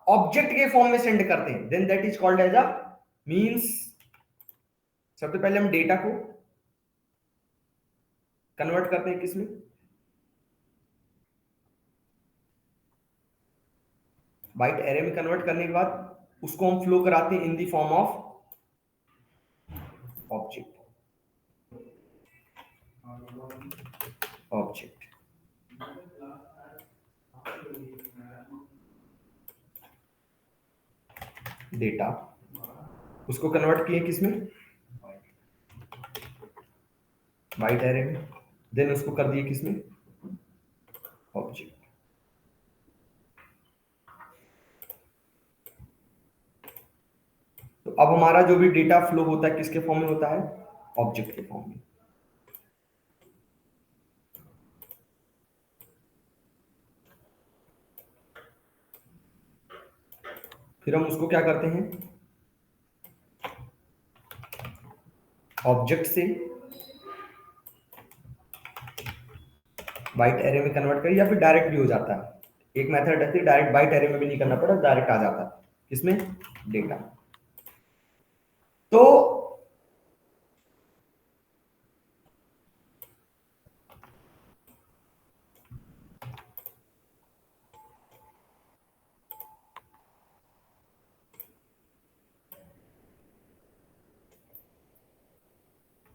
Object के form में send करते हैं, then that is called as a means. सबसे पहले हम डेटा को कन्वर्ट करते हैं किसमें, बाइट एरे में। कन्वर्ट करने के बाद उसको हम फ्लो कराते हैं in the form of object. Data उसको कन्वर्ट किए किसमें, बाइट एरे में, देन उसको कर दिए किसमें, ऑब्जेक्ट। तो अब हमारा जो भी डेटा फ्लो होता है किसके फॉर्म में होता है, ऑब्जेक्ट के फॉर्म में। फिर हम उसको क्या करते हैं, ऑब्जेक्ट से बाइट एरे में कन्वर्ट करें, या फिर डायरेक्ट भी हो जाता है। एक मेथड रहती है डायरेक्ट, बाइट एरे में भी नहीं करना पड़ा, डायरेक्ट आ जाता है किसमें, डेटा। तो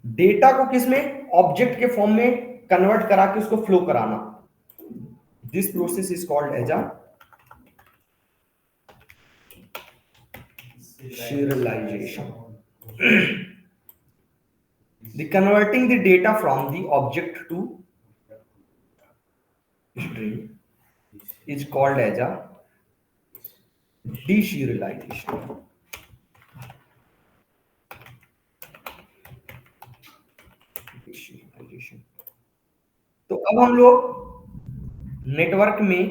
डेटा को किसमें, ऑब्जेक्ट के फॉर्म में कन्वर्ट करा के उसको फ्लो कराना, this process is called as a serialization. The converting the data from the object to string is called as a deserialization. तो अब हम लोग नेटवर्क में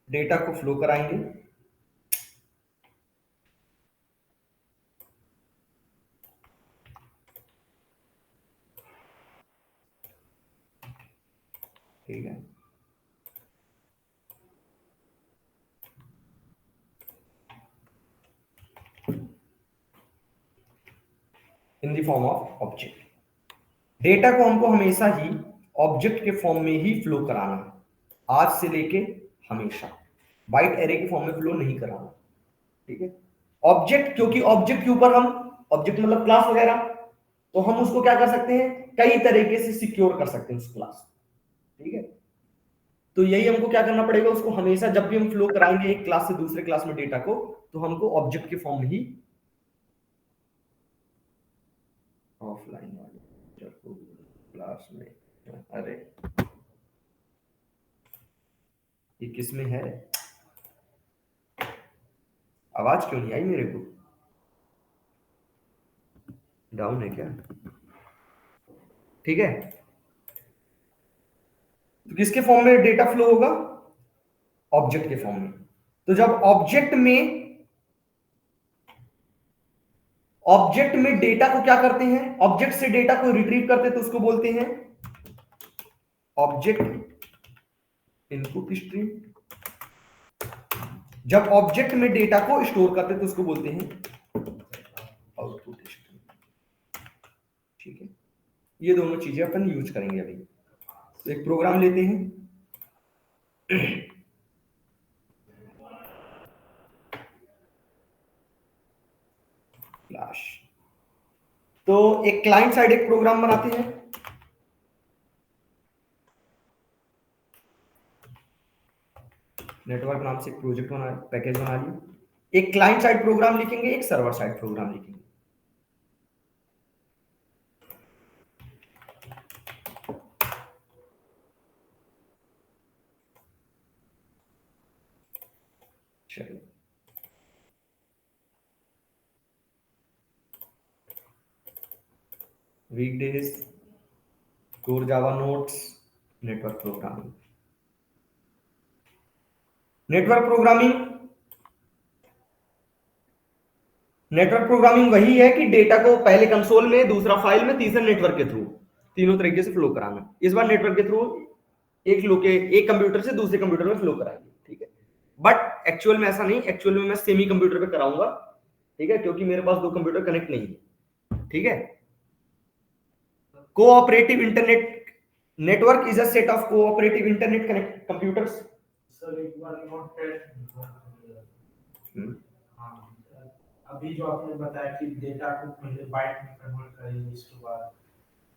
डेटा को फ्लो कराएंगे। ठीक है, in the form of object. Data को हमको हमेशा ही ऑब्जेक्ट के फॉर्म में ही फ्लो कराना है, आज से लेके हमेशा। बाइट एरे के फॉर्म में फ्लो नहीं कराना, ठीक है। ऑब्जेक्ट, क्योंकि ऑब्जेक्ट के ऊपर हम, ऑब्जेक्ट मतलब क्लास वगैरह, तो हम उसको क्या कर सकते हैं, कई तरीके से सिक्योर कर सकते हैं उस क्लास, ठीक है। तो यही हमको क्या करना पड़ेगा, उसको हमेशा जब भी हम फ्लो कराएंगे एक क्लास से दूसरे क्लास में डेटा को, तो हमको ऑब्जेक्ट के फॉर्म में ही, ऑफलाइन वाले क्लास में, अरे ये किसमें है, आवाज क्यों नहीं आई मेरे को, डाउन है क्या, ठीक है। तो किसके फॉर्म में डेटा फ्लो होगा, ऑब्जेक्ट के फॉर्म में। तो जब ऑब्जेक्ट में डेटा को क्या करते हैं, ऑब्जेक्ट से डेटा को रिट्रीव करते हैं, तो उसको बोलते हैं ऑब्जेक्ट इनपुट स्ट्रीम। जब ऑब्जेक्ट में डेटा को स्टोर करते हैं तो उसको बोलते हैं आउटपुट स्ट्रीम, ठीक है। ये दोनों चीजें अपन यूज करेंगे अभी। तो एक प्रोग्राम लेते हैं, फ्लैश। तो एक क्लाइंट साइड एक प्रोग्राम बनाते हैं, नेटवर्क नाम से एक प्रोजेक्ट बना, पैकेज बना लिया। एक क्लाइंट साइड प्रोग्राम लिखेंगे, एक सर्वर साइड प्रोग्राम लिखेंगे। चलिए, weekdays, core Java notes, network programming. Network programming वही है कि डेटा को पहले कंसोल में, दूसरा फाइल में, तीसरा नेटवर्क के थ्रू, तीनों तरीके से फ्लो कराना। इस बार नेटवर्क के थ्रू एक कंप्यूटर से दूसरे कंप्यूटर में फ्लो कराएंगे, ठीक है। बट एक्चुअल में ऐसा नहीं, एक्चुअल में मैं सेमी कंप्यूटर पे कराऊंगा, ठीक है, क्योंकि मेरे पास दो कंप्यूटर कनेक्ट नहीं है, ठीक है। Cooperative internet network is a set of cooperative internet connect computers. Sir एक बार नोट पैड। हाँ, अभी जो आपने बताया कि डेटा को पहले बाइट में कन्वर्ट करेंगे, इसके बाद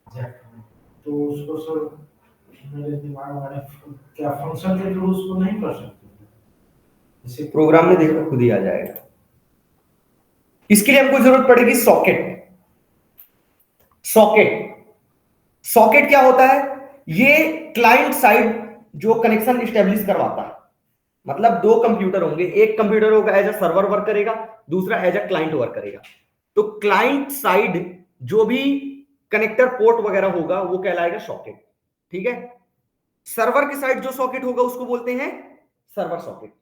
जेक में, तो उसको सर मेरे दिमाग में क्या फंक्शन के थ्रू उसको नहीं कर सकते? जैसे प्रोग्राम में देखो खुद ही आ जाएगा। इसके लिए हमको जरूरत पड़ेगी सॉकेट। सॉकेट सॉकेट क्या होता है? ये क्लाइंट साइड जो कनेक्शन स्टेब्लिश करवाता है। मतलब दो कंप्यूटर होंगे, एक कंप्यूटर होगा एज अ सर्वर वर्क करेगा, दूसरा एज अ क्लाइंट वर्क करेगा। तो क्लाइंट साइड जो भी कनेक्टर पोर्ट वगैरह होगा वो कहलाएगा सॉकेट, ठीक है। सर्वर की साइड जो सॉकेट होगा उसको बोलते हैं सर्वर सॉकेट,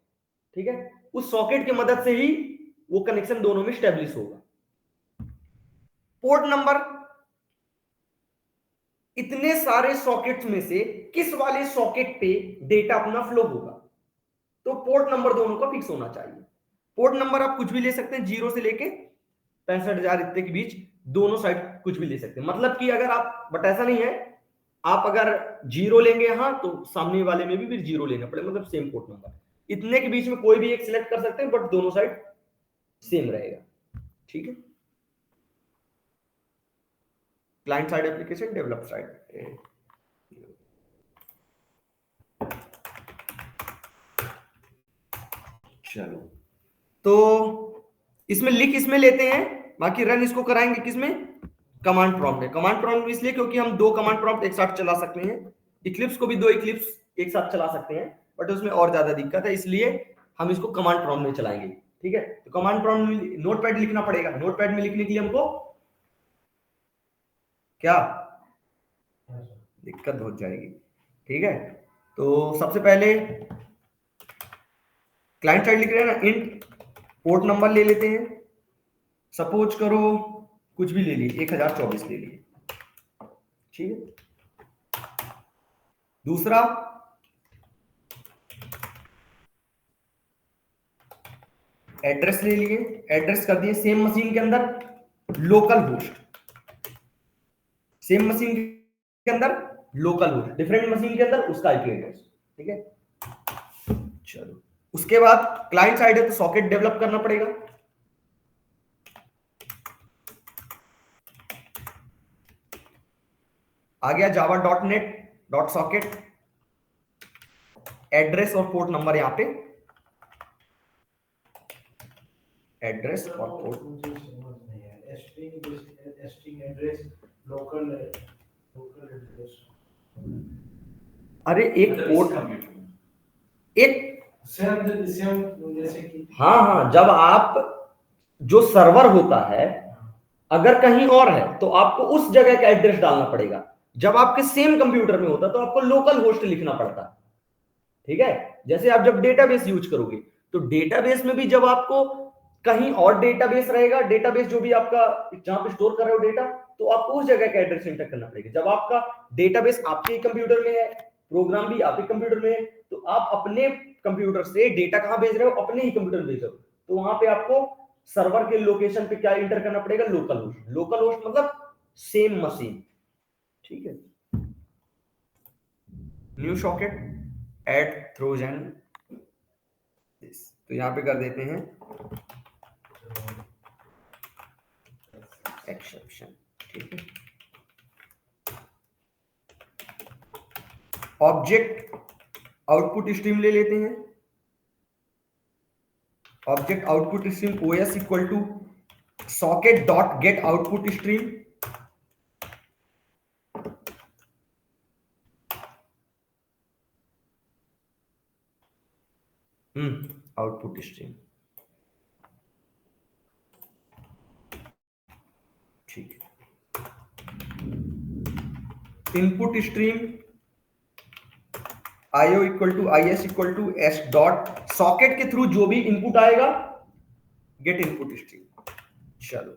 ठीक है। उस सॉकेट की मदद से ही वो कनेक्शन दोनों में स्टेब्लिश होगा। पोर्ट नंबर, इतने सारे सॉकेट्स में से किस वाले सॉकेट पे डेटा अपना फ्लो होगा, तो पोर्ट नंबर दोनों का फिक्स होना चाहिए। पोर्ट नंबर आप कुछ भी ले सकते हैं, 0 से लेके 65,000 इतने के बीच दोनों साइड कुछ भी ले सकते हैं। मतलब कि अगर आप, बट ऐसा नहीं है, आप अगर 0 लेंगे यहां तो सामने वाले में भी फिर 0 लेना पड़ेगा, मतलब सेम पोर्ट नंबर। इतने के बीच में कोई भी एक सिलेक्ट कर सकते हैं, बट दोनों साइड सेम रहेगा, ठीक है। Client side application, develop side. चलो, तो इसमें लिख इसमें लेते हैं, बाकी रन इसको कराएंगे किसमें? कमांड प्रॉम्प्ट है। कमांड प्रॉम्प्ट इसलिए क्योंकि हम दो कमांड प्रॉम्प्ट एक साथ चला सकते हैं। इक्लिप्स को भी दो इक्लिप्स एक साथ चला सकते हैं, बट उसमें और ज्यादा दिक्कत है, इसलिए हम इसको कमांड प्रॉम्प्ट में चलाएंगे, ठीक है। तो कमांड प्रॉम्प्ट में नोटपैड लिखना पड़ेगा। नोटपैड में लिखने के लिए हमको क्या दिक्कत हो जाएगी, ठीक है। तो सबसे पहले क्लाइंट साइड लिख रहे हैं ना, इंट पोर्ट नंबर ले लेते हैं। सपोज करो कुछ भी ले लिए, 1024 ले लिए, ठीक है। दूसरा एड्रेस ले लिए, एड्रेस कर दिए सेम मशीन के अंदर लोकल होस्ट, सेम मशीन के अंदर लोकल होस्ट, डिफरेंट मशीन के अंदर उसका आईपी एड्रेस, ठीक है। चलो, उसके बाद क्लाइंट साइड है तो सॉकेट डेवलप करना पड़ेगा। आ गया Java dot net dot socket, address और पोर्ट नंबर, यहां पे एड्रेस और पोर्ट। मुझे समझ नहीं आया, स्ट्रिंग एड्रेस, लोकल एड्रेस। अरे एक पोर्ट, एक सेम जैसे कि, हाँ हाँ, जब आप जो सर्वर होता है अगर कहीं और है तो आपको उस जगह का एड्रेस डालना पड़ेगा। जब आपके सेम कंप्यूटर में होता तो आपको लोकल होस्ट लिखना पड़ता, ठीक है। जैसे आप जब डेटाबेस यूज करोगे तो डेटाबेस में भी जब आपको कहीं और डेटाबेस रहेगा, डेटाबेस जो भी आपका जहां पे स्टोर कर रहे हो डेटा, तो आपको उस जगह का एड्रेस एंटर करना पड़ेगा। जब आपका डेटाबेस आपके कंप्यूटर में है, प्रोग्राम भी आपके कंप्यूटर में है, तो आप अपने कंप्यूटर से डेटा कहां भेज रहे हो? अपने ही कंप्यूटर भेज रहे हो, तो वहां पे आपको सर्वर के लोकेशन पे क्या एंटर करना पड़ेगा? Local host. लोकल होस्ट मतलब सेम मशीन, ठीक है। न्यू सॉकेट ऐड थ्रोजन, तो यहां पे कर देते हैं एक्सेप्शन, ठीक है। ऑब्जेक्ट आउटपुट स्ट्रीम ले लेते हैं। Object output stream OS equal to socket dot get output stream, output stream, ठीक है। Input stream IO equal to I S equal to S dot socket के थ्रू जो भी इनपुट आएगा गेट इनपुट स्ट्रीम। चलो,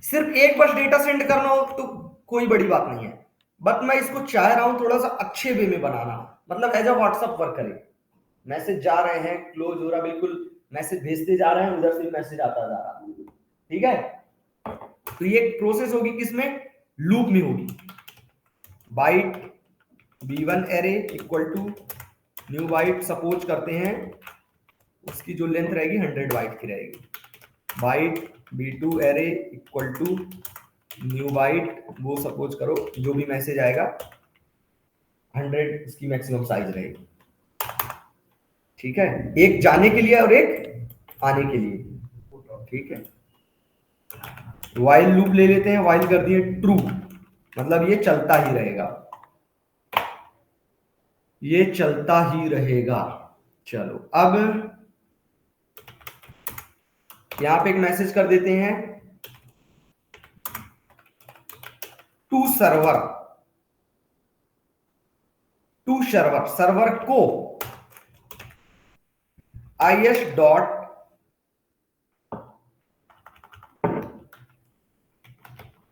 सिर्फ एक बस डेटा सेंड करना हो तो कोई बड़ी बात नहीं है, बट मैं इसको चाह रहा हूं थोड़ा सा अच्छे वे में बनाना, मतलब एज अ व्हाट्सएप वर्क करे। मैसेज जा रहे हैं, क्लोज हो रहा, बिल्कुल मैसेज भेजते जा रहे हैं, उधर से मैसेज आता जा रहा, ठीक है। तो ये प्रोसेस होगी किसमें, लूप में होगी। Byte b1 array equal to new byte, suppose करते हैं उसकी जो लेंथ रहेगी 100 बाइट की रहेगी। Byte b2 array equal to new byte, वो सपोज करो जो भी मैसेज आएगा 100 इसकी मैक्सिमम साइज रहेगी, ठीक है। एक जाने के लिए और एक आने के लिए, ठीक है। वाइल लूप ले लेते हैं, वाइल कर दिए ट्रू, मतलब ये चलता ही रहेगा, ये चलता ही रहेगा। चलो अब यहां पे एक मैसेज कर देते हैं to server, to server, server को is dot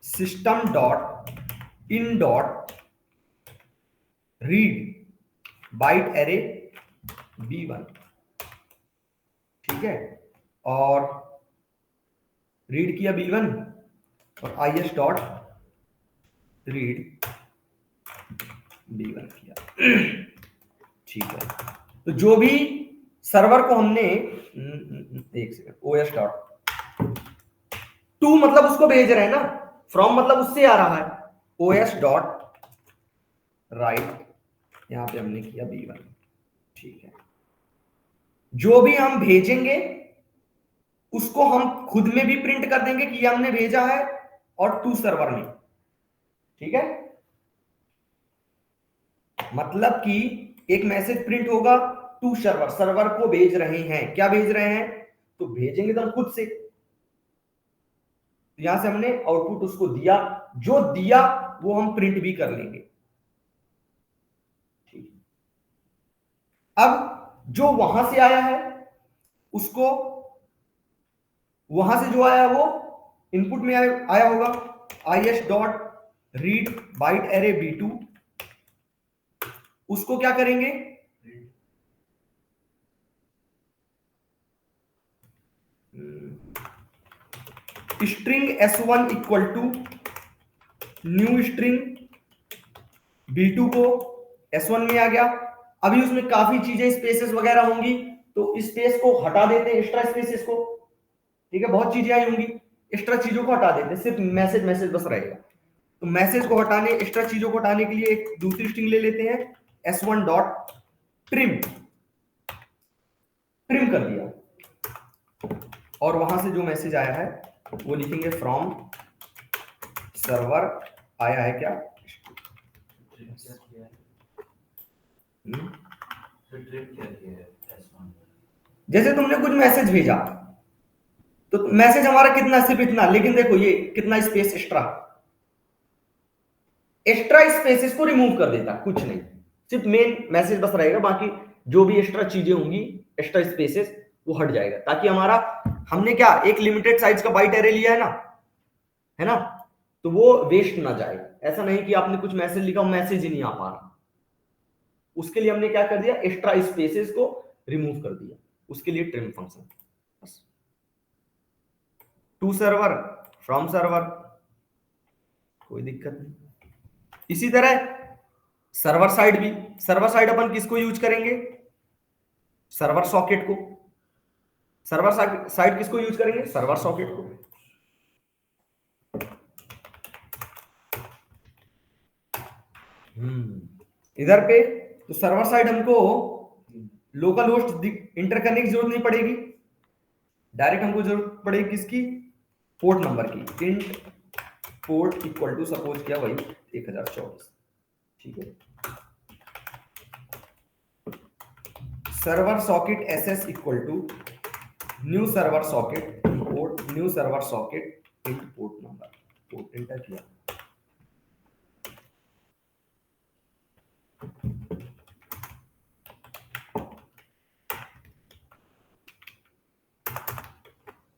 system dot in dot read byte array b1, ठीक है। और रीड किया b1 और is डॉट रीड b1 किया, ठीक है। तो जो भी सर्वर को हमने एक सेकंड, os डॉट टू मतलब उसको भेज रहे हैं ना, फ्रॉम मतलब उससे आ रहा है, os डॉट राइट, यहां पे हमने किया b1, ठीक है। जो भी हम भेजेंगे उसको हम खुद में भी प्रिंट कर देंगे कि ये हमने भेजा है, और टू सर्वर में, ठीक है। मतलब कि एक मैसेज प्रिंट होगा टू सर्वर, सर्वर को भेज रहे हैं, क्या भेज रहे हैं, तो भेजेंगे तो हम खुद से, तो यहां से हमने आउटपुट उसको दिया, जो दिया वो हम प्रिंट भी कर लेंगे, ठीक। अब जो वहां से आया है उसको, वहां से जो आया वो इनपुट में आया होगा is dot read byte array b2, उसको क्या करेंगे, string s1 equal to new string b2 को s1 में आ गया। अभी उसमें काफी चीजें स्पेसेस वगैरह होंगी, तो स्पेस को हटा देते हैं, एक्स्ट्रा स्पेसेस को, ठीक है। बहुत चीजें आई होंगी, एक्स्ट्रा चीजों को हटा देते हैं, सिर्फ मैसेज मैसेज बस रहेगा। तो मैसेज को हटाने, एक्स्ट्रा चीजों को हटाने के लिए एक दूसरी स्ट्रिंग ले लेते हैं s1 डॉट ट्रिम, ट्रिम कर दिया, और वहां से जो मैसेज आया है वो लिखेंगे फ्रॉम सर्वर, आया है क्या, जैसे तुमने कुछ मैसेज भेजा तो मैसेज हमारा कितना, सिर्फ इतना, लेकिन देखो ये कितना स्पेस एक्स्ट्रा, एक्स्ट्रा स्पेसेस को रिमूव कर देता, कुछ नहीं, सिर्फ मेन मैसेज बस रहेगा, बाकी जो भी एक्स्ट्रा चीजें होंगी, एक्स्ट्रा स्पेसेस वो हट जाएगा, ताकि हमारा, हमने क्या एक लिमिटेड साइज का बाइट एरे लिया है ना, तो वो वेस्ट ना जाए। ऐसा नहीं कि आपने कुछ मैसेज लिखा, मैसेज ही नहीं आ पा रहा, उसके लिए हमने क्या कर दिया, एक्स्ट्रा स्पेसेस को रिमूव कर दिया, उसके लिए ट्रिम फंक्शन, बस। टू सर्वर फ्रॉम सर्वर, कोई दिक्कत नहीं। इसी तरह सर्वर साइड भी, सर्वर साइड अपन किसको यूज करेंगे, सर्वर सॉकेट को, सर्वर साइड किसको यूज करेंगे, सर्वर सॉकेट को। इधर पे तो सर्वर साइड हमको लोकल होस्ट इंटर करने की जरूरत नहीं पड़ेगी, डायरेक्ट हमको जरूरत पड़ेगी किसकी, पोर्ट नंबर की, int port equal to suppose किया वही 1024, ठीक है। Server socket SS equal to new server socket port, new server socket int port number, port enter किया,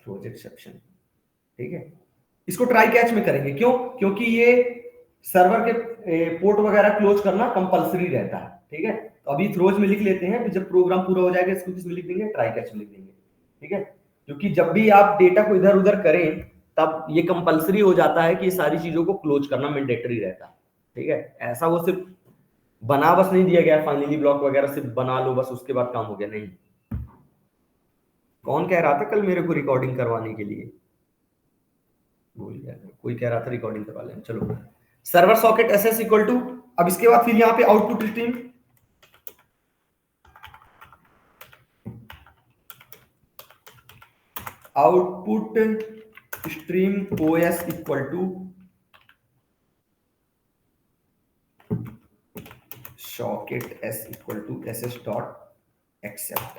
थ्रोज एक्सेप्शन, ठीक है। इसको ट्राई कैच में करेंगे, क्यों, क्योंकि ये सर्वर के पोर्ट वगैरह क्लोज करना कंपलसरी रहता है, ठीक है। तो अभी थ्रोज में लिख लेते हैं, फिर जब प्रोग्राम पूरा हो जाएगा इसको किस में लिख देंगे, ट्राई कैच में लिख देंगे। ठीक है, क्योंकि जब भी आप डेटा को इधर उधर करें तब ये कंपलसरी हो जाता है कि ये सारी चीजों को क्लोज करना मैंडेटरी रहता है। ठीक है, ऐसा वो सिर्फ बना बस नहीं दिया गया फाइनली ब्लॉक वगैरह सिर्फ बना लो बस उसके बाद काम हो गया, नहीं। कौन कह रहा था कल मेरे को रिकॉर्डिंग करवाने के लिए, भूल गया, कोई कह रहा था रिकॉर्डिंग करवा लें। चलो, server socket S S equal to, अब इसके बाद फिर यहाँ पे output stream, output stream OS equal to socket S equal to S S dot accept,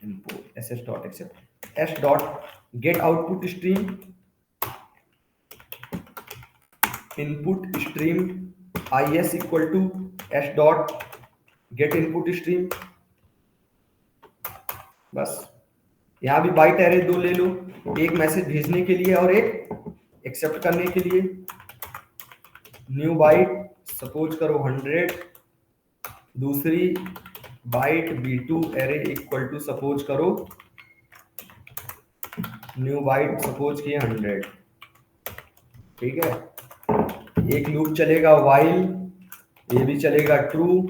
import S S dot accept S dot get output stream input stream I S equal to S dot get input stream. बस यहां भी bite array दो ले लो, एक message भेजने के लिए और एक एक्सेप्ट करने के लिए। न्यू बाइट सपोज करो 100, दूसरी byte B2 array equal to suppose करो न्यू बाइट सपोज किए 100। ठीक है, एक लूप चलेगा वाइल, ये भी चलेगा ट्रू,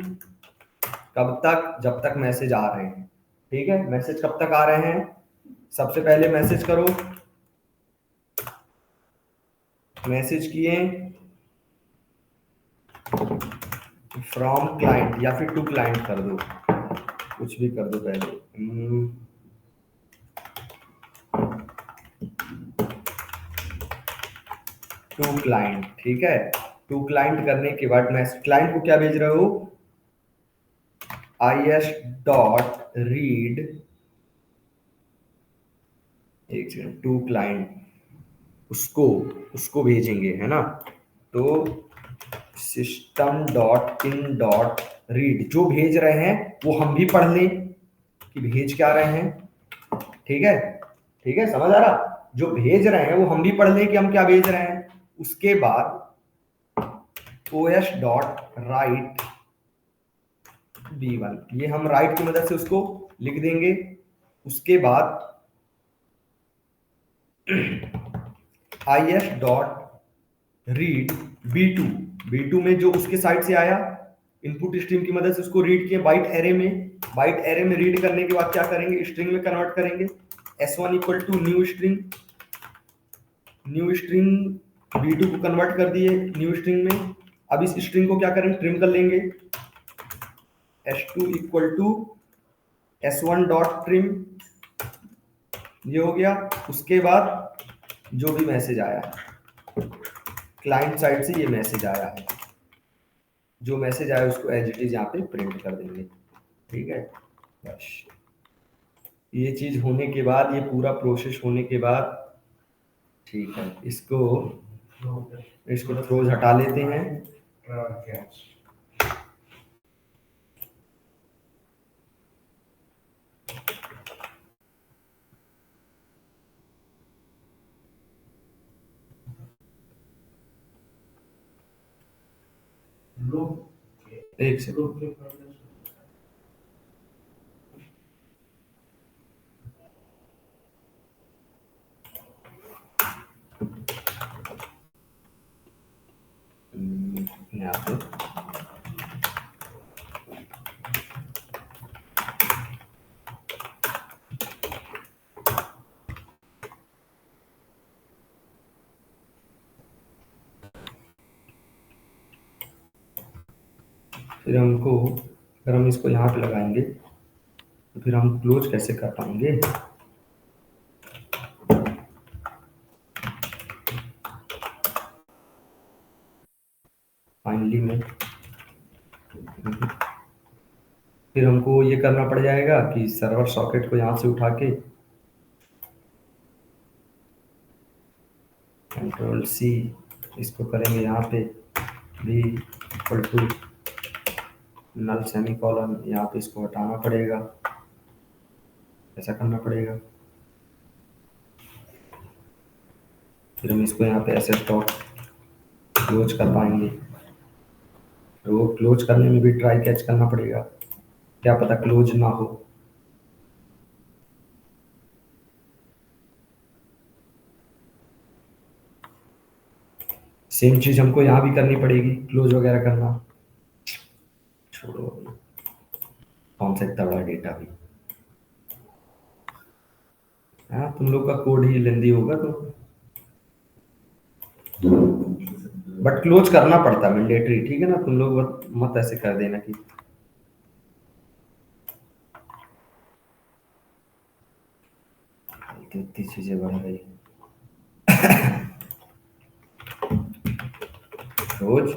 कब तक, जब तक मैसेज आ रहे हैं। ठीक है, मैसेज कब तक आ रहे हैं, सबसे पहले मैसेज करो, मैसेज किए फ्रॉम क्लाइंट या फिर टू क्लाइंट कर दो, कुछ भी कर दो पहले, टू क्लाइंट। ठीक है, टू क्लाइंट करने के बाद मैं क्लाइंट को क्या भेज रहे हो, आई एस डॉट रीड, एक सेकंड, टू क्लाइंट, उसको उसको भेजेंगे, है ना। तो system dot in dot read, जो भेज रहे हैं वो हम भी पढ़ लें कि भेज क्या रहे हैं। ठीक है, ठीक है, समझ आ रहा, जो भेज रहे हैं वो हम भी पढ़ लें कि हम क्या भेज रहे हैं। उसके बाद os डॉट राइट b1, ये हम राइट की मदद से उसको लिख देंगे। उसके बाद is dot read b2, b2 में जो उसके साइड से आया इनपुट स्ट्रीम की मदद से उसको रीड किए बाइट एरे में, बाइट एरे में रीड करने के बाद क्या करेंगे, स्ट्रिंग में कन्वर्ट करेंगे। s1 equal to new string, new string b2 को कन्वर्ट कर दिए न्यू स्ट्रिंग में। अब इस स्ट्रिंग को क्या करेंगे, ट्रिम कर लेंगे। s2 equal to s1 dot trim, ये हो गया। उसके बाद जो भी मैसेज आया क्लाइंट साइड से, ये मैसेज आया है, जो मैसेज आया उसको एज इट इज यहाँ पे प्रिंट कर देंगे। ठीक है, बस ये चीज होने के बाद, ये पूरा प्रोसेस होने के बाद, ठीक है, इसको इसको थ्रोज हटा लेते हैं। एक सेकंड, यहाँ पे फिर हमको, अगर हम इसको यहाँ पे लगाएंगे तो फिर हम क्लोज कैसे कर पाएंगे। फाइनली में फिर हमको ये करना पड़ जाएगा कि सर्वर सॉकेट को यहाँ से उठा के कंट्रोल सी, इसको करेंगे यहाँ पे भी equal to null semicolon, यहाँ पे इसको हटाना पड़ेगा, ऐसा करना पड़ेगा। फिर हम इसको यहाँ पे ऐसे स्टॉप क्लोज कर पाएंगे। तो वो क्लोज करने में भी ट्राई कैच करना पड़ेगा, क्या पता क्लोज ना हो। सेम चीज हमको यहाँ भी करनी पड़ेगी, क्लोज वगैरह करना। छोड़ो अभी, कौन सा इतना बड़ा डेटा भी। हाँ, तुम लोग का कोड ही लेंदी होगा तो, बट क्लोज करना पड़ता है मैंडेटरी, ठीक है ना। तुम लोग मत ऐसे कर देना कि इतनी चीजें बढ़ गई। रोज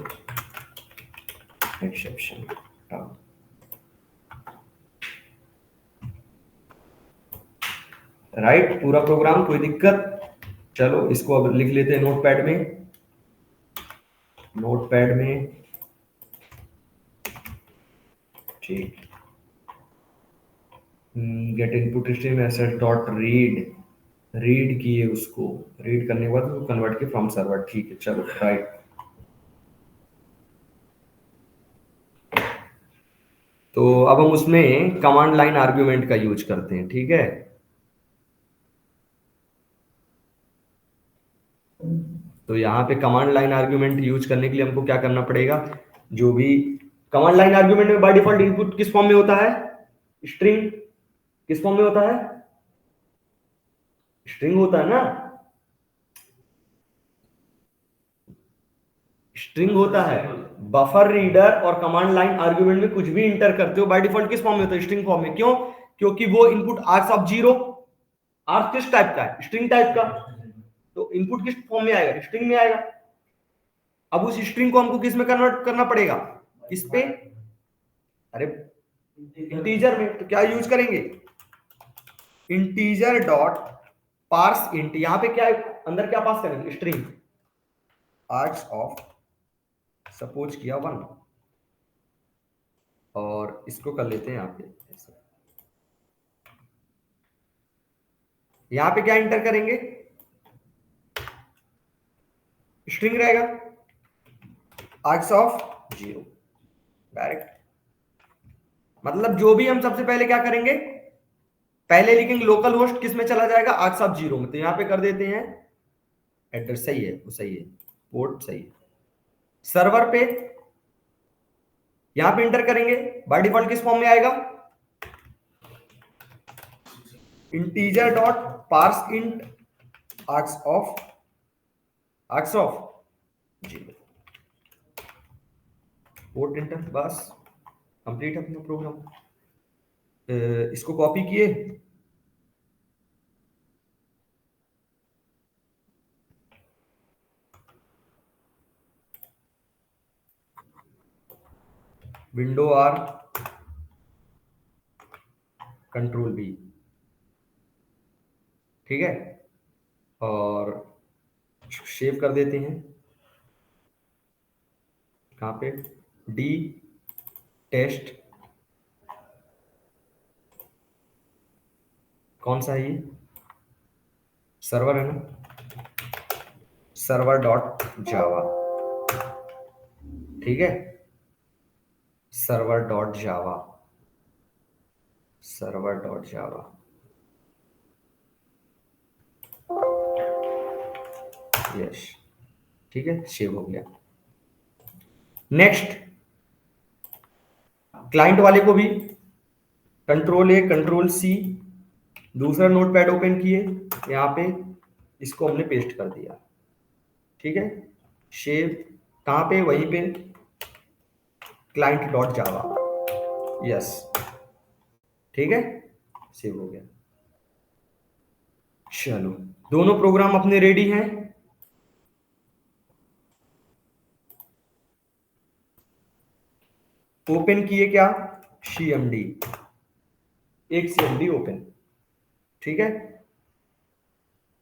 एक्सेप्शन, राइट, पूरा प्रोग्राम, कोई दिक्कत। चलो इसको अब लिख लेते हैं नोटपैड में। नोटपैड में, ठीक। Get input stream asset dot read, read किए उसको, रीड करने के बाद वो कन्वर्ट किए फ्रॉम सर्वर, ठीक है। चलो राइट, तो अब हम उसमें कमांड लाइन आर्ग्यूमेंट का यूज करते हैं, ठीक है। तो यहाँ पे कमांड लाइन आर्ग्यूमेंट यूज करने के लिए हमको क्या करना पड़ेगा, जो भी कमांड लाइन आर्ग्यूमेंट में बाय डिफॉल्ट इनपुट किस फॉर्म में होता है, स्ट्रिंग। किस फॉर्म में होता है, स्ट्रिंग होता है ना, स्ट्रिंग होता है। बफर रीडर और कमांड लाइन आर्ग्यूमेंट में कुछ भी इंटर करते हो बाय डिफॉल्ट किस फॉर्म में होता है, स्ट्रिंग फॉर्म में। क्यों, क्योंकि वो input args of zero, args किस टाइप का है, स्ट्रिंग टाइप का, तो इनपुट किस फॉर्म में आएगा, स्ट्रिंग में आएगा। अब उस स्ट्रिंग को हमको किस में कन्वर्ट करना पड़ेगा, किस पे, अरे इंटीजर में। तो क्या यूज करेंगे, इंटीजर डॉट पार्स इंट। यहां पे क्या है, अंदर क्या पास करेंगे, स्ट्रिंग आर्ग्स ऑफ, सपोज किया 1, और इसको कर लेते हैं यहाँ पे ऐसे। यहां पे क्या इंटर करेंगे, स्ट्रिंग रहेगा, आर्ग्स ऑफ जीरो, डायरेक्ट। मतलब जो भी हम सबसे पहले क्या करेंगे, पहले लिखेंगे लोकल होस्ट किस में चला जाएगा, आर्ग्स ऑफ जीरो में। तो यहां पे कर देते हैं एड्रेस, सही है, वो सही है, पोर्ट सही है। सर्वर पे यहां पे इंटर करेंगे, बाय डिफॉल्ट किस फॉर्म में आएगा, integer dot parse int args of zero, port enter, बस कंप्लीट अपना प्रोग्राम। इसको कॉपी किए, विंडो आर, कंट्रोल बी, ठीक है, और सेव कर देते हैं। कहां पे, डी टेस्ट, कौन सा है ये, सर्वर है ना, सर्वर डॉट जावा, ठीक है, सर्वर डॉट जावा, सर्वर डॉट जावा, यस, ठीक है, सेव हो गया। नेक्स्ट, क्लाइंट वाले को भी कंट्रोल ए कंट्रोल सी, दूसरा नोटपैड ओपन किए, यहाँ पे इसको हमने पेस्ट कर दिया, ठीक है, सेव, कहां पे, वहीं पे क्लाइंट डॉट जावा, यस, ठीक है, सेव हो गया। चलो दोनों प्रोग्राम अपने रेडी हैं। ओपन किए क्या, सीएमडी, एक सीएमडी ओपन, ठीक है,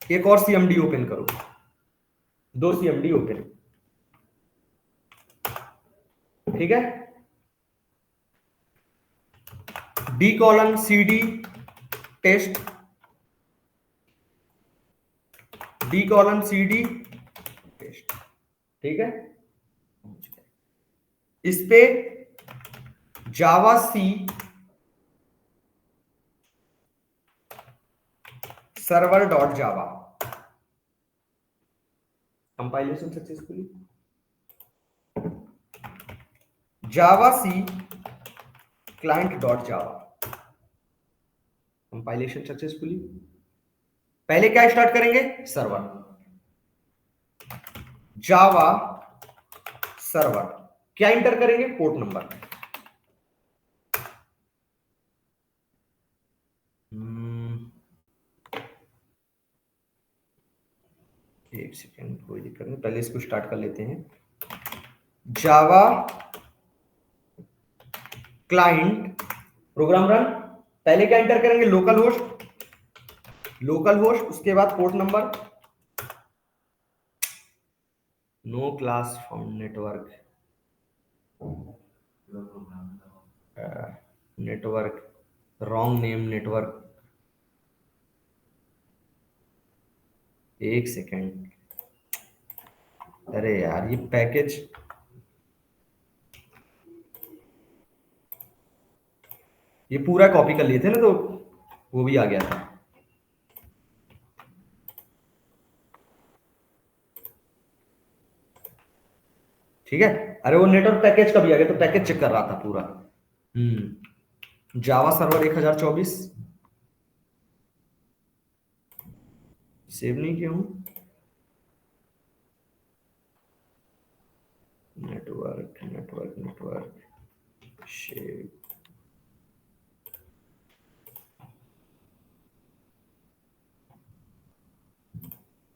एक और सीएमडी ओपन करो, दो सीएमडी ओपन, ठीक है, D colon C D test, D colon C D test, ठीक है। इस पे javac server dot Java, compilation successfully, javac client dot Java, compilation successfully. पहले क्या स्टार्ट करेंगे, सर्वर, जावा सर्वर, क्या इंटर करेंगे, पोर्ट नंबर। एक सेकेंड, कोई दिक्कत नहीं, पहले इसको स्टार्ट कर लेते हैं। जावा क्लाइंट प्रोग्राम रन, पहले क्या इंटर करेंगे, लोकल होस्ट, लोकल होस्ट, उसके बाद port number, no class found network, network wrong name network, एक सेकेंड, अरे यार ये पैकेज, ये पूरा कॉपी कर लिए थे ना, तो वो भी आ गया था। ठीक है, अरे वो नेटवर्क पैकेज का भी आ गया, तो पैकेज चेक कर रहा था पूरा। जावा सर्वर 1024 सेव नहीं किया हूं, नेटवर्क नेटवर्क नेटवर्क शेव,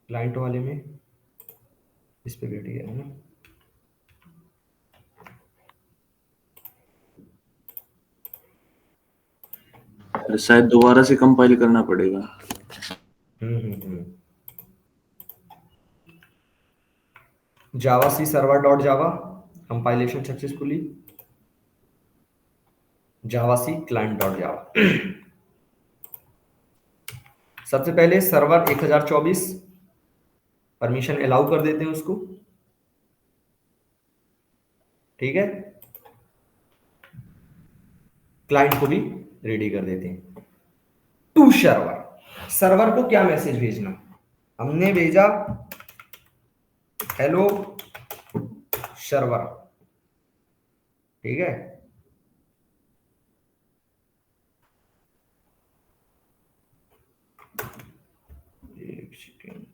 क्लाइंट वाले में इस पे बैठ गया है ना। शायद दोबारा से कंपाइल करना पड़ेगा। Javac server dot Java, compilation successfully, javac client dot Java. सबसे पहले सर्वर 1024 परमिशन अलाउ कर देते हैं उसको, ठीक है, क्लाइंट को भी रेडी कर देते हैं। टू सर्वर, सर्वर को क्या मैसेज भेजना, हमने भेजा हेलो सर्वर, ठीक है, एक सेकेंड,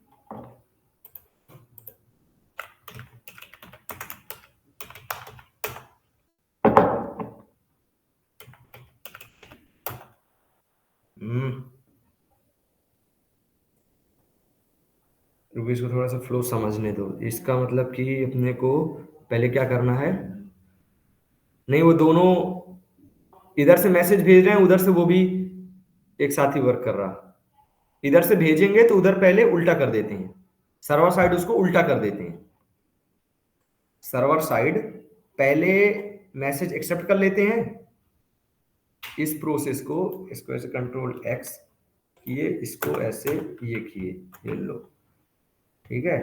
रुपये इसको थोड़ा सा फ्लो समझने दो। इसका मतलब कि अपने को पहले क्या करना है, नहीं वो दोनों इधर से मैसेज भेज रहे हैं, उधर से वो भी एक साथ ही वर्क कर रहा, इधर से भेजेंगे तो उधर पहले उल्टा कर देते हैं, सर्वर साइड उसको उल्टा कर देते हैं, सर्वर साइड पहले मैसेज एक्सेप्ट कर लेते हैं, इस प्रोसेस को, इसको ऐसे कंट्रोल एक्स किए, इसको ऐसे ये किए, ये लो, ठीक है,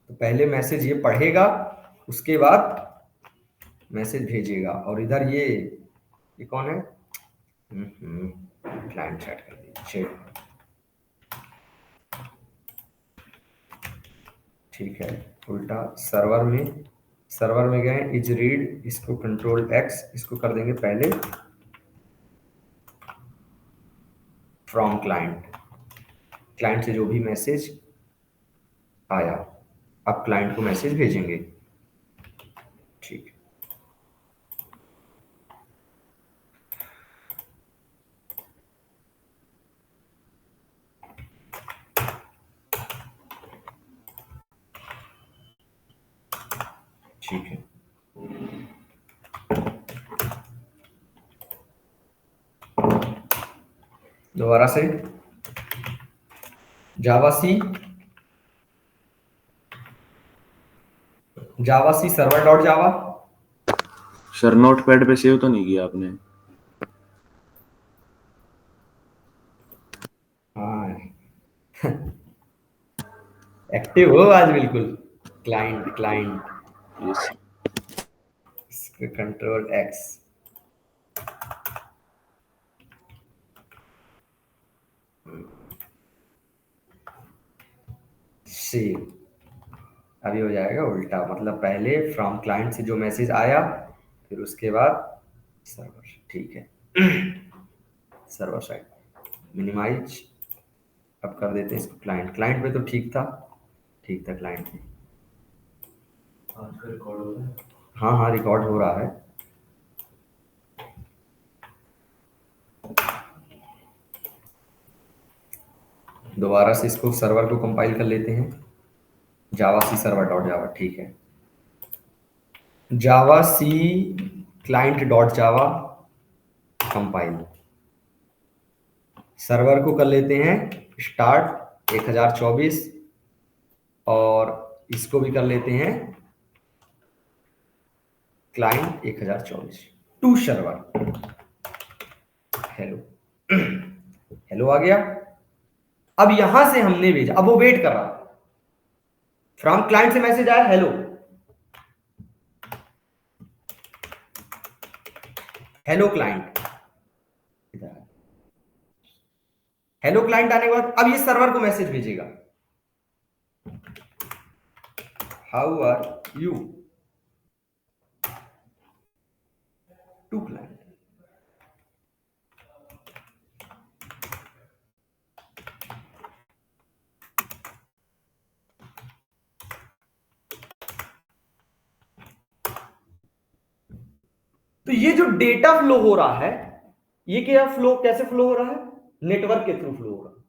तो पहले मैसेज ये पढ़ेगा, उसके बाद मैसेज भेजेगा, और इधर ये कौन है, क्लाइंट सेट कर दीजिए, ठीक है, उल्टा सर्वर में गए, इज रीड, इसको कंट्रोल एक्स, इसको कर देंगे पहले फ्रॉम क्लाइंट, क्लाइंट से जो भी मैसेज आया अब क्लाइंट को मैसेज भेजेंगे, ठीक, ठीक है, दोबारा से javac server dot Java, sir notepad पे सेव तो नहीं किया आपने? हाँ एक्टिव हो आज बिल्कुल, क्लाइंट क्लाइंट यस इसके कंट्रोल एक्स, सेव। अभी हो जाएगा उल्टा, मतलब पहले फ्रॉम क्लाइंट से जो मैसेज आया, फिर उसके बाद सर्वर। ठीक है, सर्वर साइड मिनिमाइज। अब कर देते हैं इसको क्लाइंट। क्लाइंट पे तो ठीक था, ठीक था क्लाइंट पे। रिकॉर्ड हो रहा है। हाँ हाँ, रिकॉर्ड हो रहा है। दोबारा से इसको सर्वर को कंपाइल कर लेते हैं। जावा सी सर्वर डॉट जावा, ठीक है। Javac client dot Java compile. Server को कर लेते हैं स्टार्ट 1024, और इसको भी कर लेते हैं client 1024 to server. Hello, hello आ गया। अब यहां से हमने भेजा, अब वो वेट कर रहा, फ्रॉम क्लाइंट से मैसेज आया hello, hello client. Hello client आने के बाद अब ये सर्वर को मैसेज भेजेगा, how are you to client. तो ये जो डेटा फ्लो हो रहा है, ये क्या फ्लो, कैसे फ्लो हो रहा है? नेटवर्क के थ्रू फ्लो हो रहा है।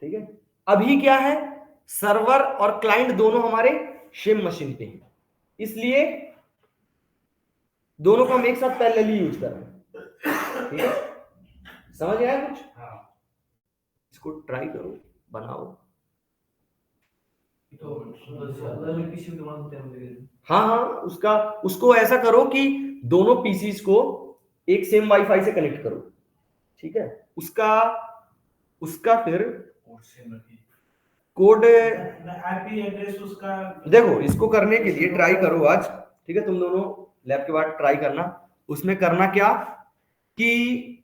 ठीक है, अभी क्या है, सर्वर और क्लाइंट दोनों हमारे सेम मशीन पे हैं, इसलिए दोनों को हम एक साथ पैरेलली यूज कर रहे हैं। ठीक है, समझ आया कुछ? इसको ट्राई करो, बनाओ। हाँ हाँ, उसको ऐसा करो कि दोनों पीसीस को एक सेम वाईफाई से कनेक्ट करो। ठीक है, उसका फिर कोड, आईपी एड्रेस उसका देखो इसको करने के लिए ट्राई करो आज। ठीक है, तुम दोनों लैब के बाद ट्राई करना। उसमें करना क्या कि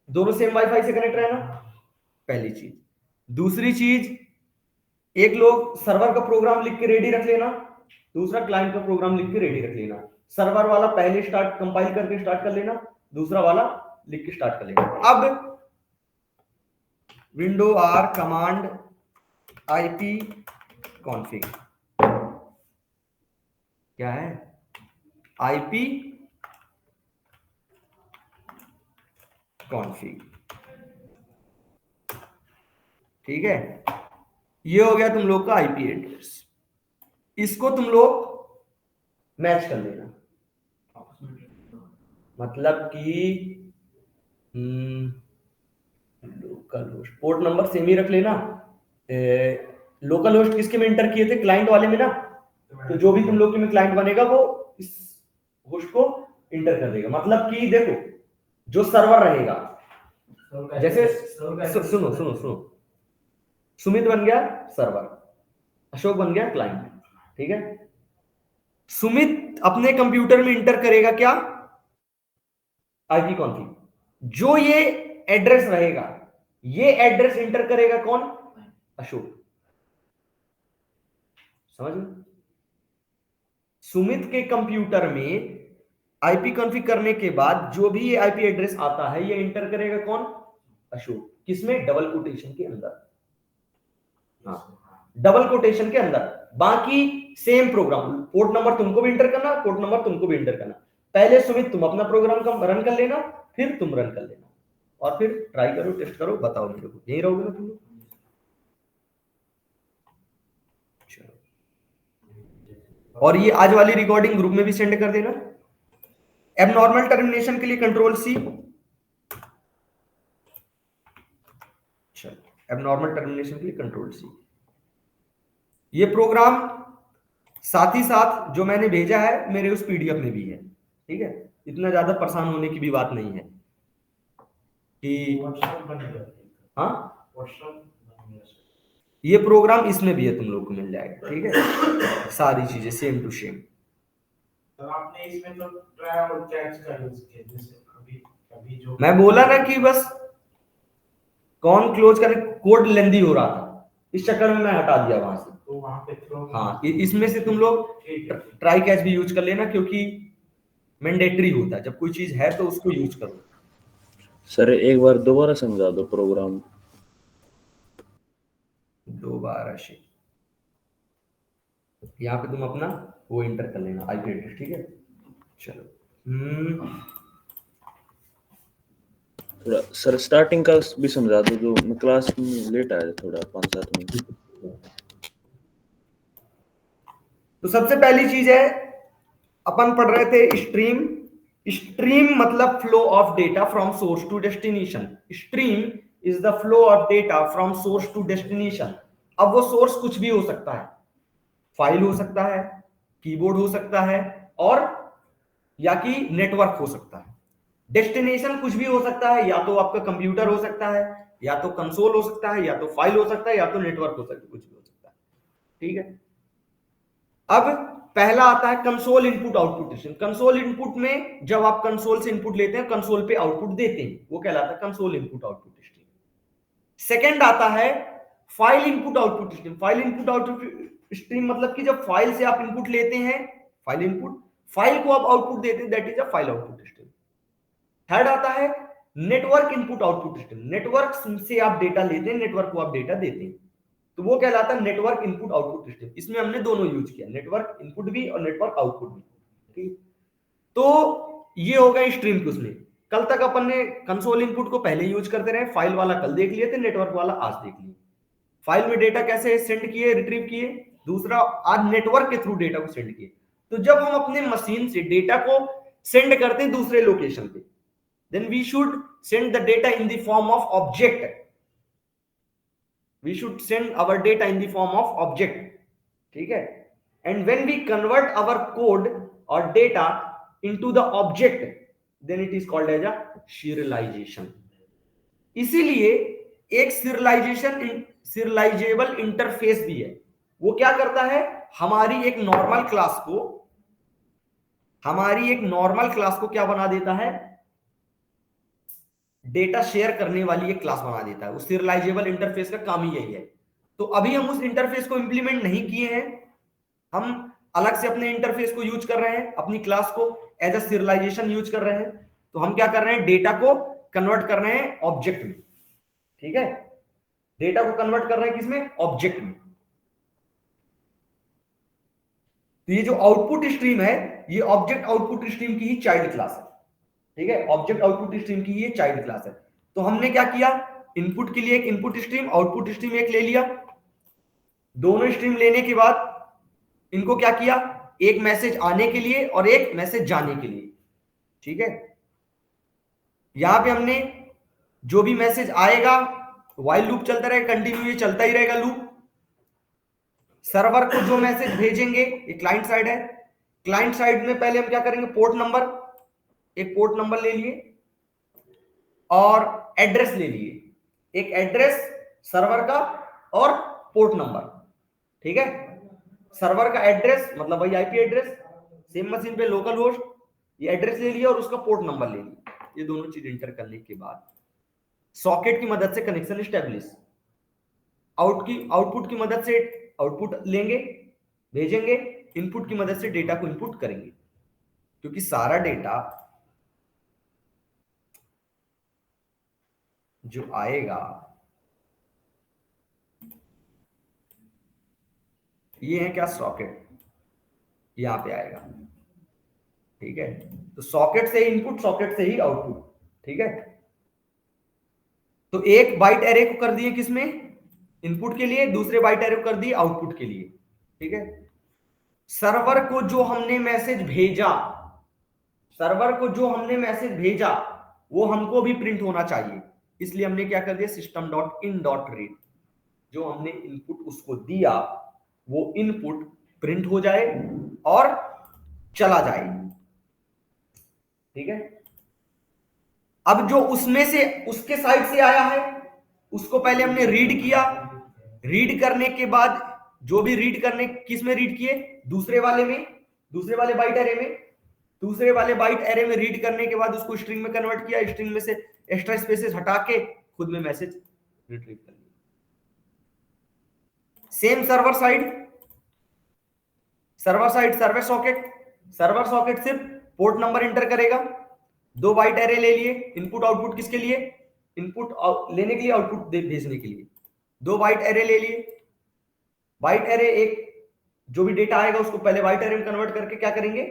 दोनों सेम वाईफाई से कनेक्ट रहना, पहली चीज। दूसरी चीज, एक लोग सर्वर का प्रोग्राम लिख के रेडी रख लेना, दूसरा क्लाइंट का प्रोग्राम लिख के रेडी रख लेना। सर्वर वाला पहले स्टार्ट कंपाइल करके स्टार्ट कर लेना, दूसरा वाला लिख के स्टार्ट कर लेना। अब window R command IP config, क्या है? IP config. ठीक है, ये हो गया तुम लोग का आईपी एड्रेस। इसको तुम लोग मैच कर लेना, मतलब कि local host port number same ही रख लेना। लोकल होस्ट किसके में इंटर किए थे? क्लाइंट वाले में ना। तो जो भी तुम लोग के में क्लाइंट बनेगा वो इस होस्ट को इंटर कर देगा। मतलब कि देखो, जो सर्वर रहेगा, जैसे सुनो सुनो सुनो, सुमित बन गया सर्वर, अशोक बन गया क्लाइंट। ठीक है, सुमित अपने कंप्यूटर में इंटर करेगा क्या? IP config. जो ये एड्रेस रहेगा, ये एड्रेस इंटर करेगा कौन? अशोक। समझ में? सुमित के कंप्यूटर में आईपी कॉन्फ़िग करने के बाद जो भी ये आईपी एड्रेस आता है, ये इंटर करेगा कौन? अशोक। किसमें? डबल कोटेशन के अंदर। हाँ, डबल कोटेशन के अंदर। बाकी सेम प्रोग्राम, पोर्ट नंबर तुमको भी इंटर करना, पोर्ट नंबर तुमको भी इंटर करना। पहले सुमित तुम अपना प्रोग्राम रन कर लेना, फिर तुम रन कर लेना, और फिर ट्राई करो, टेस्ट करो, बताओ मेरे को। यही रहोगे ना तुम लोग? और ये आज वाली रिकॉर्डिंग ग्रुप में भी सेंड कर देना। एबनॉर्मल टर्मिनेशन के लिए कंट्रोल सी। एबनॉर्मल टर्मिनेशन के लिए कंट्रोल सी। ये प्रोग्राम साथ ही साथ जो मैंने भेजा है मेरे उस पीडीएफ में भी है। ठीक है, इतना ज्यादा परेशान होने की भी बात नहीं है कि हाँ, ये प्रोग्राम इसमें भी है, तुम लोग को मिल जाएगा। ठीक है, सारी चीजें सेम टू सेम। तो आपने इसमें तो ट्राई और कैच का यूज किया, जैसे अभी अभी जो मैं बोला ना कि बस कौन क्लोज करे, कोड लेंदी हो रहा था, इस चक्कर में मैं हटा दिया वहां से। तो वहां पे थ्रो हाँ, इसमें से तुम लोग ठीक है। ट्राई कैच भी यूज कर लेना, क्योंकि मैंडेटरी होता है, जब कोई चीज है तो उसको यूज करो। सर एक बार दोबारा समझा दो प्रोग्राम। दोबारा से यहाँ पे तुम अपना वो इंटर कर लेना आईपी एड्रेस, ठीक है। चलो थोड़ा सर स्टार्टिंग का भी समझा दो, जो मैं क्लास में लेट आया थोड़ा 5-7 मिनट। तो सबसे पहली चीज है, अपन पढ़ रहे थे स्ट्रीम। स्ट्रीम मतलब flow of data from source to destination. Stream is the flow of data from source to destination. अब वो सोर्स कुछ भी हो सकता है, फाइल हो सकता है, कीबोर्ड हो सकता है, और या कि नेटवर्क हो सकता है। डेस्टिनेशन कुछ भी हो सकता है, या तो आपका कंप्यूटर हो सकता है, या तो कंसोल हो सकता है, या तो फाइल हो सकता है, या तो नेटवर्क हो सकता है, कुछ भी हो सकता है, ठीक है। अब पहला आता है console input output stream. Console input में जब आप कंसोल से इनपुट लेते हैं, कंसोल पे आउटपुट देते हैं, वो कहलाता है console input output stream. Second आता है file input output stream. File input output stream मतलब कि जब फाइल से आप इनपुट लेते हैं, फाइल इनपुट, फाइल को आप आउटपुट देते हैं, that is a file output stream. Third आता है network input output stream. Network से आप डेटा लेते हैं, नेटवर्क को आप डेटा देते हैं, तो वो कहलाता है नेटवर्क इनपुट आउटपुट स्ट्रीम। इसमें हमने दोनों यूज किया, नेटवर्क इनपुट भी और नेटवर्क आउटपुट भी, ठीक। तो ये हो गया स्ट्रीम के उसमें। कल तक अपन ने कंसोल इनपुट को पहले यूज करते रहे, फाइल वाला कल देख लिए थे, नेटवर्क वाला आज देख लिए। फाइल में डेटा कैसे सेंड किए, रिट्रीव किए, दूसरा आज नेटवर्क के थ्रू डेटा को सेंड किए। तो जब हम अपने मशीन से डेटा को सेंड करते हैं दूसरे लोकेशन पे, then we should send the data in the form of object. We should send our data in the form of object, ठीक है। and when we convert our code or data into the object, then it is called as a serialization. इसीलिए एक serialisable interface भी है। वो क्या करता है, हमारी एक नॉर्मल क्लास को क्या बना देता है, डेटा शेयर करने वाली एक क्लास बना देता है। उस सीरियलाइजेबल इंटरफेस का काम ही यही है। तो अभी हम उस इंटरफेस को इंप्लीमेंट नहीं किए हैं, हम अलग से अपने इंटरफेस को यूज कर रहे हैं, अपनी क्लास को एज अ सीरियलाइजेशन यूज कर रहे हैं। तो हम क्या कर रहे हैं, डेटा को कन्वर्ट कर रहे हैं ऑब्जेक्ट में, ठीक है। डेटा को कन्वर्ट कर रहे हैं किसमें, ऑब्जेक्ट में। तो ये जो आउटपुट स्ट्रीम है, ये ऑब्जेक्ट आउटपुट स्ट्रीम की ही चाइल्ड क्लास है, ठीक है। ऑब्जेक्ट आउटपुट स्ट्रीम की ये चाइल्ड क्लास है। तो हमने क्या किया, इनपुट के लिए एक इनपुट स्ट्रीम, आउटपुट स्ट्रीम एक ले लिया। दोनों स्ट्रीम लेने के बाद इनको क्या किया, एक मैसेज आने के लिए और एक मैसेज जाने के लिए, ठीक है। यहां पे हमने जो भी मैसेज आएगा, व्हाइल लूप चलता रहेगा, कंटिन्यू ये चलता ही रहेगा लूप। सर्वर को जो मैसेज भेजेंगे, ये क्लाइंट साइड है, क्लाइंट साइड में पहले हम क्या करेंगे, पोर्ट नंबर, एक पोर्ट नंबर ले लिए और एड्रेस ले लिए, एक एड्रेस सर्वर का और पोर्ट नंबर, ठीक है। सर्वर का एड्रेस मतलब वही आईपी एड्रेस, सेम मशीन पे लोकल होस्ट, ये एड्रेस ले लिया और उसका पोर्ट नंबर ले लिया। ये दोनों चीज इंटर करने के बाद सॉकेट की मदद से कनेक्शन स्टैब्लिश, आउटपुट की मदद से आउटपुट लेंगे, भेजेंगे, इनपुट की मदद से डेटा को इनपुट करेंगे, क्योंकि सारा डेटा जो आएगा ये है क्या, सॉकेट, यहां पे आएगा, ठीक है। तो सॉकेट से इनपुट, सॉकेट से ही आउटपुट, ठीक है। तो एक बाइट एरे को कर दिए किसमें, इनपुट के लिए, दूसरे बाइट एरे को कर दिए आउटपुट के लिए, ठीक है। सर्वर को जो हमने मैसेज भेजा, वो हमको भी प्रिंट होना चाहिए, इसलिए हमने क्या कर दिया, system dot in dot read. जो हमने इनपुट उसको दिया, वो इनपुट प्रिंट हो जाए और चला जाए, ठीक है। अब जो उसमें से उसके साइड से आया है, उसको पहले हमने रीड किया, रीड करने के बाद जो भी रीड करने, किस में रीड किए, दूसरे वाले बाइट एरे में, दूसरे वाले बाइट एरे में रीड करने के बाद उसको स्ट्रिंग में कन्वर्ट किया, स्ट्रिंग में से एक्स्ट्रा स्पेसेस हटा के खुद में मैसेज रिट्रीव कर लिया। Same server side server socket सिर्फ पोर्ट नंबर इंटर करेगा। 2 बाइट एरे ले लिए, इनपुट आउटपुट किसके लिए, इनपुट लेने के लिए, आउटपुट भेजने के लिए। 2 बाइट एरे ले लिए, बाइट एरे एक जो भी डेटा आएगा उसको पहले बाइट एरे में कन्वर्ट करके क्या करेंगे,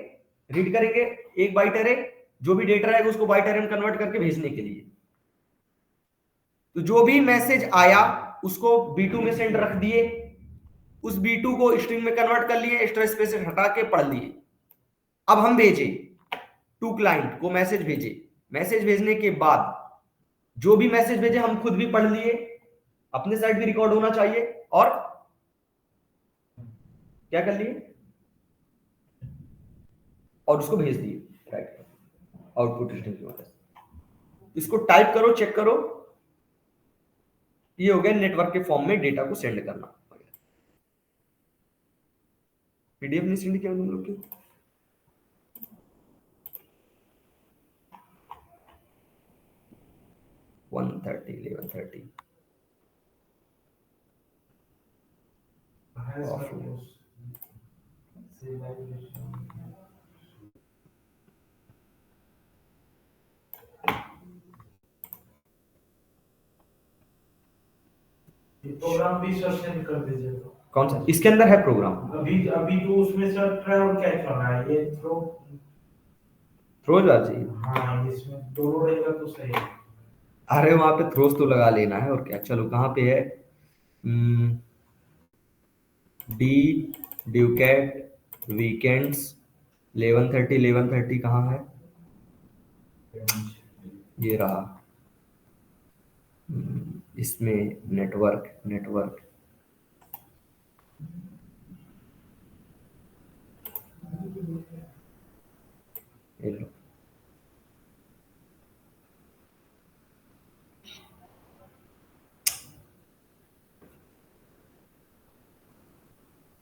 रीड करेंगे। एक बाइट एरे जो भी डेटा आएगा उसको बाइट एरे में कन्वर्ट करके भेजने के लिए। तो जो भी मैसेज आया उसको B2 में सेंड रख दिए, उस B2 को स्ट्रिंग में कन्वर्ट कर लिए, एक्स्ट्रा स्पेस हटा के पढ़ लिए। अब हम भेजे टू क्लाइंट को मैसेज भेजे, मैसेज भेजने के बाद जो भी मैसेज भेजे हम खुद भी पढ़ लिए, अपने साइड भी रिकॉर्ड होना चाहिए, और क्या कर लिए, और उसको भेज दिए राइट आउटपुट स्ट्रिंग की मदद से। इसको टाइप करो, चेक करो, ये हो गया नेटवर्क के फॉर्म में डेटा को सेंड करना। पीडीएफ नहीं सेंड किया तुम लोग की? प्रोग्राम भी सर सेंड कर दीजिए। तो कौन सा इसके अंदर है प्रोग्राम? अभी तो उसमें सर ट्राई और कैच करना है, ये थ्रोज आ चाहिए। हाँ इसमें दोनों रहेगा तो सही है। अरे वहां पे थ्रोज तो लगा लेना है और क्या। चलो कहाँ पे है, डी ड्यूकेट वीकेंड्स 11:30 कहाँ है, ये रहा। इसमें नेटवर्क ये लो।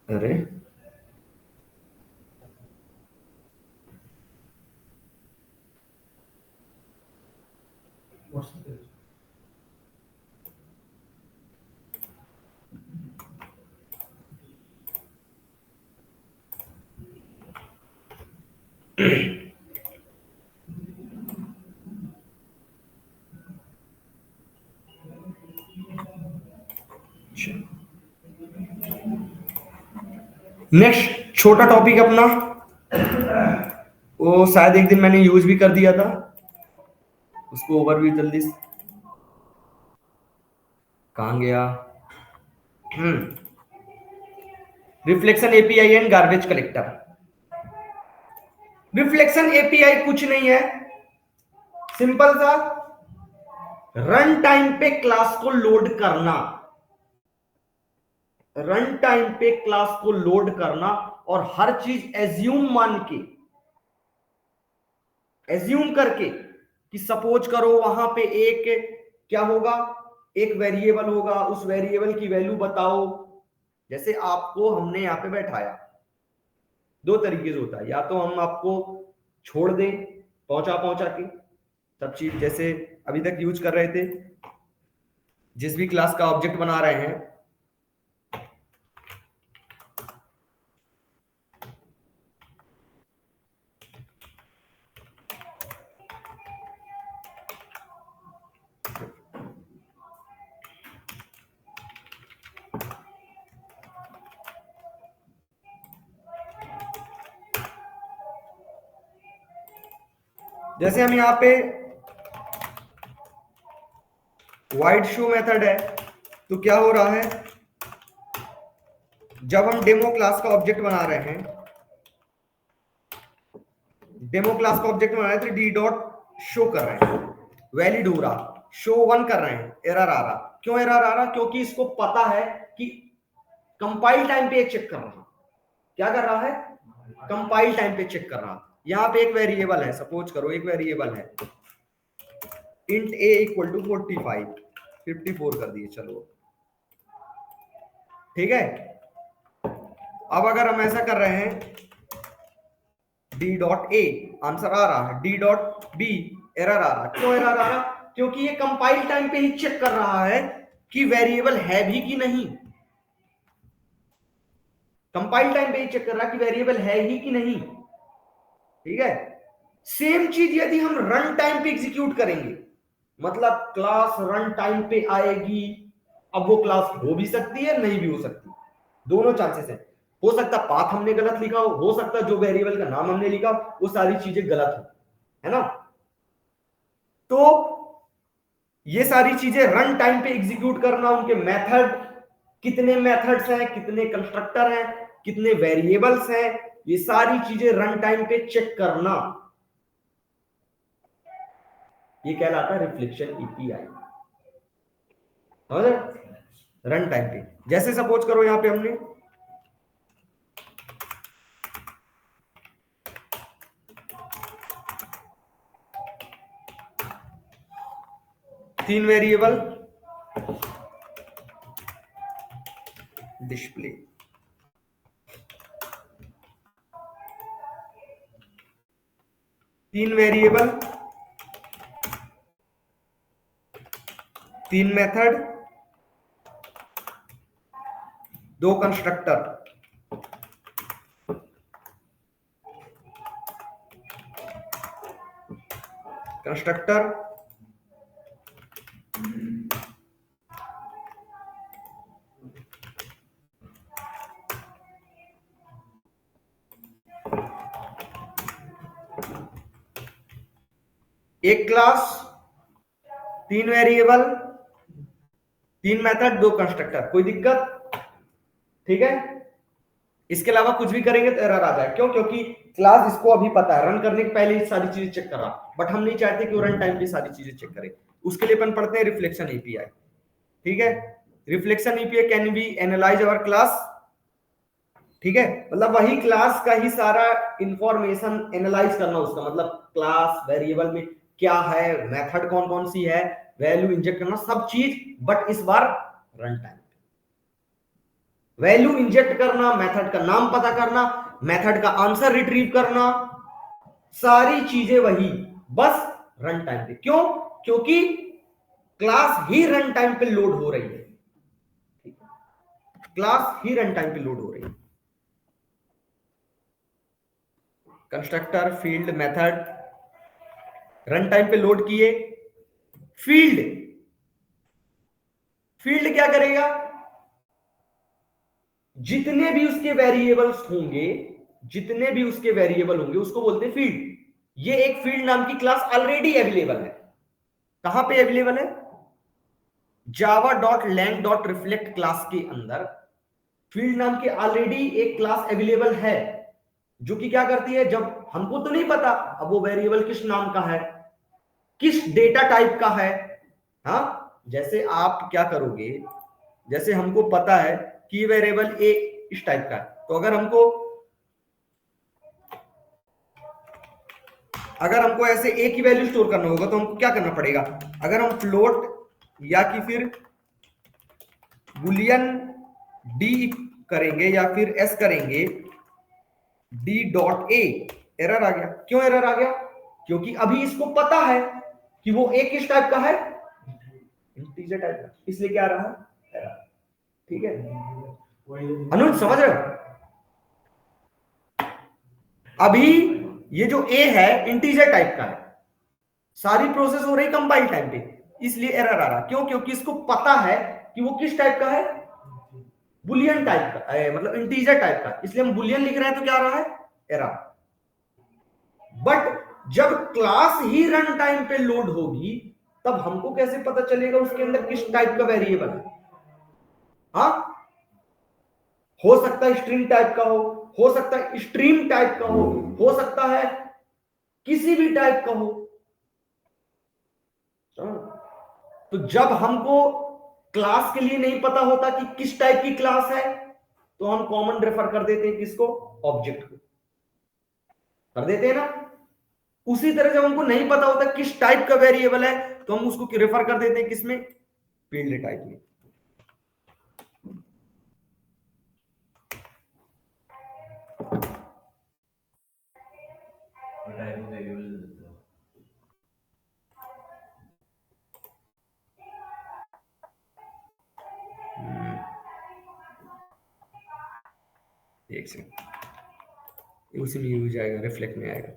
अरे नेक्स्ट छोटा टॉपिक अपना, वो शायद एक दिन मैंने यूज भी कर दिया था, उसको ओवरव्यू जल्दी कहां गया। Reflection API and garbage collector. Reflection API कुछ नहीं है, सिंपल सा रन टाइम पे क्लास को लोड करना, रन टाइम पे क्लास को लोड करना और हर चीज एज्यूम मान के, एज्यूम करके कि सपोज करो वहां पे एक क्या होगा, एक वेरिएबल होगा, उस वेरिएबल की वैल्यू बताओ। जैसे आपको हमने यहां पे बैठाया, 2 तरीके से होता है, या तो हम आपको छोड़ दें पहुंचा के सब चीज, जैसे अभी तक यूज कर रहे थे, जिस भी क्लास का ऑब्जेक्ट बना रहे हैं जैसे हम यहाँ पे वाइड शो मेथड है, तो क्या हो रहा है, जब हम डेमो क्लास का ऑब्जेक्ट बना रहे हैं, डेमो क्लास का ऑब्जेक्ट बना रहे थे, डी डॉट शो कर रहे हैं, वैलिड हो रहा, शो 1 कर रहे हैं, एरर आ रहा। क्यों एरर आ रहा? क्योंकि इसको पता है कि कंपाइल टाइम पे चेक कर रहा, क्या कर रहा है, कंपाइल टाइम पे चेक कर रहा। यहां पे एक वेरिएबल है, सपोज करो एक वेरिएबल है int a इक्वल टू 54 कर दिए, चलो ठीक है। अब अगर हम ऐसा कर रहे हैं डी डॉट ए आंसर आ रहा है, डी डॉट बी एरर आ रहा है। क्यों एरर आ रहा? क्योंकि ये कंपाइल टाइम पे ही चेक कर रहा है कि वेरिएबल है भी कि नहीं। कंपाइल टाइम पे ही चेक कर रहा है कि वेरिएबल है ही कि नहीं। ठीक है, सेम चीज यदि हम रन टाइम पे एग्जीक्यूट करेंगे, मतलब क्लास रन टाइम पे आएगी, अब वो क्लास हो भी सकती है नहीं भी हो सकती, दोनों चांसेस है। हो सकता पाथ हमने गलत लिखा हो सकता जो वेरिएबल का नाम हमने लिखा वो सारी चीजें गलत हो, है ना। तो ये सारी चीजें रन टाइम पे एग्जीक्यूट करना, उनके मेथड, कितने मेथड्स हैं, कितने कंस्ट्रक्टर हैं, कितने वेरिएबल्स हैं, ये सारी चीजें रन टाइम पे चेक करना, ये कहलाता है रिफ्लेक्शन एपीआई। समझ? रन टाइम पे जैसे सपोज करो यहां पे हमने तीन वेरिएबल डिस्प्ले, तीन वेरिएबल, तीन मेथड, दो कंस्ट्रक्टर, कंस्ट्रक्टर एक क्लास, तीन वेरिएबल, तीन मेथड, दो कंस्ट्रक्टर। कोई दिक्कत? ठीक है, इसके अलावा कुछ भी करेंगे तो एरर आ जाए। क्यों? क्योंकि क्लास इसको अभी पता है, रन करने के पहले ही सारी चीजें चेक कर रहा, बट हम नहीं चाहते कि वो रन टाइम पे सारी चीजें चेक करे। उसके लिए अपन पढ़ते हैं रिफ्लेक्शन एपीआई। ठीक है, reflection API can be analyse our class. ठीक है, मतलब वही क्लास का ही सारा इंफॉर्मेशन एनालाइज करना, उसका मतलब क्लास वेरिएबल में क्या है, मेथड कौन कौन सी है, वैल्यू इंजेक्ट करना, सब चीज, बट इस बार रन टाइम। वैल्यू इंजेक्ट करना, मेथड का नाम पता करना, मेथड का आंसर रिट्रीव करना, सारी चीजें वही, बस रन टाइम पे। क्यों? क्योंकि क्लास ही रन टाइम पे लोड हो रही है, क्लास ही रन टाइम पे लोड हो रही है। Constructor, field, method run time पे लोड किए। फील्ड, फील्ड क्या करेगा? जितने भी उसके वेरिएबल्स होंगे, जितने भी उसके वेरिएबल होंगे उसको बोलते हैं फील्ड। ये एक फील्ड नाम की क्लास ऑलरेडी अवेलेबल है। कहां पे अवेलेबल है? java.lang.reflect क्लास के अंदर फील्ड नाम की ऑलरेडी एक क्लास अवेलेबल है, जो कि क्या करती है, जब हमको तो नहीं पता अब वो वेरिएबल किस नाम का है, किस डेटा टाइप का है। हाँ, जैसे आप क्या करोगे, जैसे हमको पता है कि वेरिएबल ए इस टाइप का है, तो अगर हमको ऐसे ए की वैल्यू स्टोर करना होगा तो हमको क्या करना पड़ेगा? अगर हम फ्लोट या कि फिर बुलियन डी करेंगे या फिर एस करेंगे, डी डॉट ए, एरर आ गया। क्यों एरर आ गया? क्योंकि अभी इसको पता है कि वो ए किस टाइप का है, इंटीजर टाइप का, इसलिए क्या आ रहा है, एरर। ठीक है अनुज, समझ रहे हो? अभी ये जो ए है इंटीजर टाइप का है, सारी प्रोसेस हो रही कंपाइल टाइम पे, इसलिए एरर आ रहा। क्यों? क्योंकि इसको पता है कि वो किस टाइप का है, बुलियन टाइप का, मतलब इंटीजर टाइप का, इसलिए हम बुलियन लिख रहे हैं तो क्या आ रहा है, एरर। बट जब क्लास ही रन टाइम पे लोड होगी तब हमको कैसे पता चलेगा उसके अंदर किस टाइप का वेरिएबल है? हाँ, हो सकता है स्ट्रिंग टाइप का हो सकता है स्ट्रीम टाइप का हो सकता है किसी भी टाइप का हो। तो जब हमको क्लास के लिए नहीं पता होता कि किस टाइप की क्लास है, तो हम कॉमन रेफर कर देते हैं किसको, ऑब्जेक्ट को कर देते हैं ना। उसी तरह जब हमको नहीं पता होता किस टाइप का वेरिएबल है तो हम उसको रेफर कर देते हैं किसमें, फील्ड टाइप में। एक सेकंड, उसी में यूज आएगा, रिफ्लेक्ट में आएगा।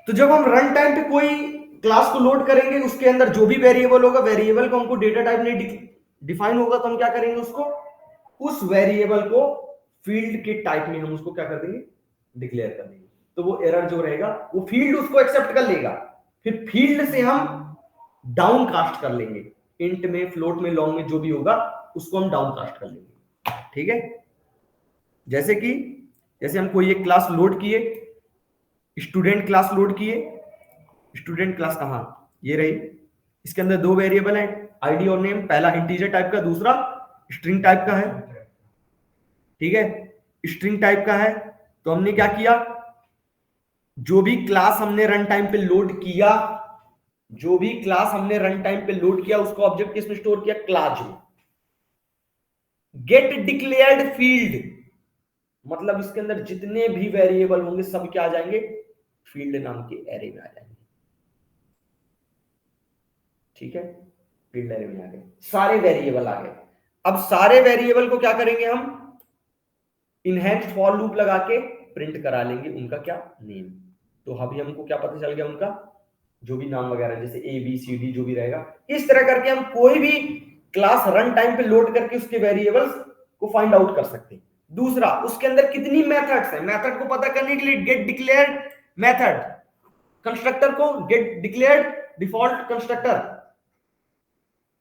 तो जब हम रन टाइम पे कोई क्लास को लोड करेंगे, उसके अंदर जो भी वेरिएबल होगा, वेरिएबल को हमको डेटा टाइप में डिफाइन होगा, तो हम क्या करेंगे, उसको उस वेरिएबल को फील्ड के टाइप में हम उसको क्या कर देंगे, डिक्लेयर कर देंगे। तो वो एरर जो रहेगा वो फील्ड उसको एक्सेप्ट कर लेगा, फिर फील्ड से हम डाउन कास्ट कर लेंगे, इंट में, फ्लोट में, लॉन्ग में, जो भी होगा उसको हम डाउन कास्ट कर लेंगे। ठीक है, जैसे हम कोई एक क्लास लोड किए, स्टूडेंट क्लास लोड किए, स्टूडेंट क्लास कहां, ये रही, इसके अंदर दो वेरिएबल हैं, आईडी और नेम, पहला इंटीजर टाइप का, दूसरा स्ट्रिंग टाइप का है। ठीक है, स्ट्रिंग टाइप का है, तो हमने क्या किया, जो भी क्लास हमने रन टाइम पे लोड किया, जो भी क्लास हमने रन टाइम पे लोड किया, उसको ऑब्जेक्ट किस में स्टोर किया, क्लास में। गेट डिक्लेयर्ड फील्ड, मतलब इसके अंदर जितने भी वेरिएबल होंगे सब क्या आ जाएंगे, फील्ड नाम के एरे में आ जाएंगे। ठीक है, फील्ड एरे में आ गए, सारे वेरिएबल आ गए। अब सारे वेरिएबल को क्या करेंगे हम, इनहेंस्ड फॉर लूप लगा के प्रिंट करा लेंगे उनका क्या, नेम। तो अभी हमको क्या पता चल गया, उनका जो भी नाम वगैरह, जैसे ए बी सी डी जो भी रहेगा, इस तरह करके हम कोई भी क्लास रन टाइम पे लोड करके उसके वेरिएबल्स को फाइंड आउट कर सकते हैं। दूसरा, उसके अंदर कितनी मेथड्स हैं, मेथड को पता करने के लिए गेट डिक्लेयर्ड मेथड, कंस्ट्रक्टर को गेट डिक्लेयर्ड डिफॉल्ट कंस्ट्रक्टर,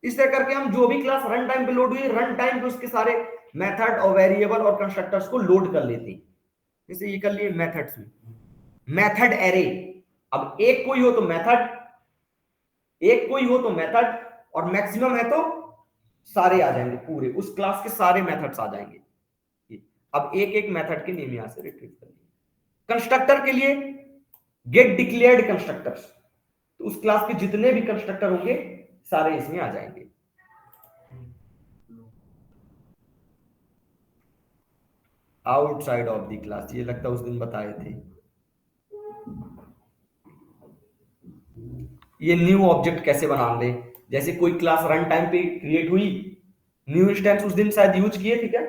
इस तरह करके हम जो भी क्लास रन टाइम पे लोड हुई, रन टाइम पे उसके सारे मेथड और वेरिएबल और कंस्ट्रक्टर्स को लोड कर लेते हैं। जैसे ये कर लिए मेथड्स में, मेथड एरे। अब एक कोई हो तो मेथड, एक कोई हो तो मेथड, और मैक्सिमम है तो सारे आ जाएंगे, पूरे उस क्लास के सारे मेथड्स आ जाएंगे। अब एक एक मेथड के नेम यहां से रिट्रीव कर लिए। कंस्ट्रक्टर के लिए गेट डिक्लेयर्ड कंस्ट्रक्टर्स, तो उस क्लास के जितने भी कंस्ट्रक्टर होंगे सारे इसमें आ जाएंगे। आउटसाइड ऑफ द क्लास, ये लगता है उस दिन बताए थे। ये न्यू ऑब्जेक्ट कैसे बना दे, जैसे कोई क्लास रन टाइम पे क्रिएट हुई, न्यू इंस्टेंस उस दिन शायद यूज किए थे क्या,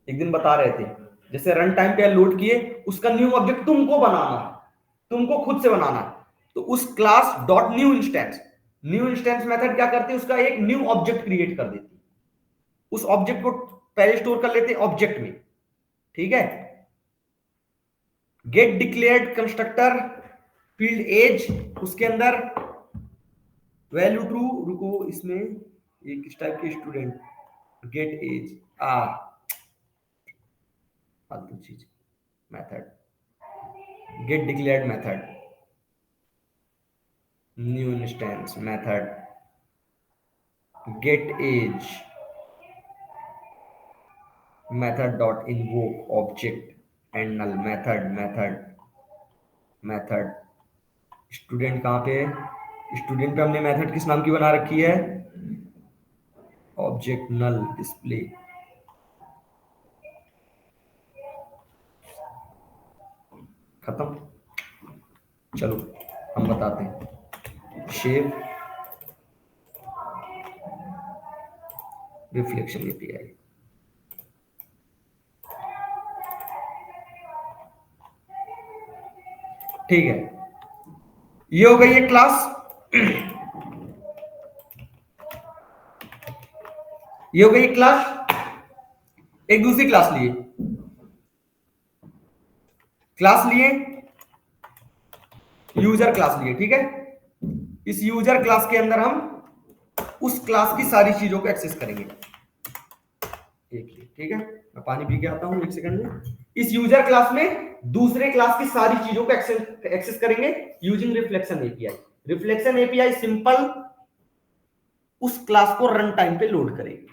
एक दिन बता रहे थे, जैसे रन टाइम पे लोड किए, उसका न्यू ऑब्जेक्ट तुमको बनाना है, तुमको खुद से बनाना है, तो उस class dot new instance, new instance method क्या करती है, उसका एक न्यू ऑब्जेक्ट क्रिएट कर देती है, उस ऑब्जेक्ट को पहले स्टोर कर लेते हैं ऑब्जेक्ट में। ठीक है, get declared constructor field age, उसके अंदर वैल्यू ट्रू, रुको इसमें ये किस टाइप के स्टूडेंट, गेट एज, फालतू चीज, method get declared method, new instance method, get age method dot invoke object and null method, method student कहां पे, स्टूडेंट पे हमने मेथड किस नाम की बना रखी है, ऑब्जेक्ट नल डिस्प्ले। खत्म, चलो हम बताते हैं, शेप रिफ्लेक्शन एपीआई, ठीक है, ये हो गई है क्लास, ये हो गई क्लास। एक दूसरी क्लास लिए, यूजर क्लास लिए। ठीक है, इस यूजर क्लास के अंदर हम उस क्लास की सारी चीजों को एक्सेस करेंगे। ठीक है, मैं पानी पी के आता हूं, एक सेकंड में। इस यूजर क्लास में दूसरे क्लास की सारी चीजों को एक्सेस करेंगे using reflection API. Reflection API simple उस क्लास को रन टाइम पे लोड करेगी।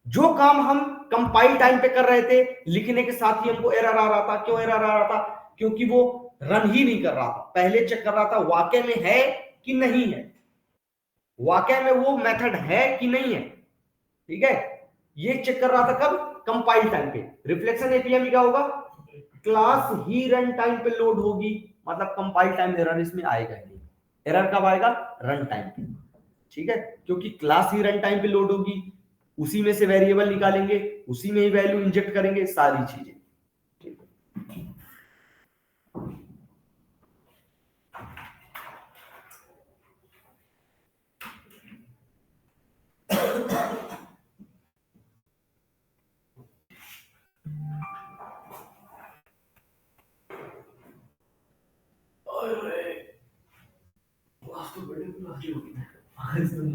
जो काम हम कंपाइल टाइम पे कर रहे थे, लिखने के साथ ही हमको एरर आ रहा था। क्यों एरर आ रहा था? क्योंकि वो रन ही नहीं कर रहा था। पहले चेक कर रहा था वाकई में है कि नहीं है, वाकई में वो मेथड है कि नहीं है। ठीक है, ये चेक कर रहा था कब? कंपाइल टाइम पे। रिफ्लेक्शन एपीआई में क्या होगा? क्लास ही रन टाइम पे लोड होगी, मतलब कंपाइल टाइम एरर इसमें आएगा ही नहीं। एरर कब आएगा? रन टाइम पे, ठीक है, क्योंकि क्लास ही रन टाइम पे लोड होगी, उसी में से वेरिएबल निकालेंगे, उसी में ही वैल्यू इंजेक्ट करेंगे, सारी चीजें, ठीक है।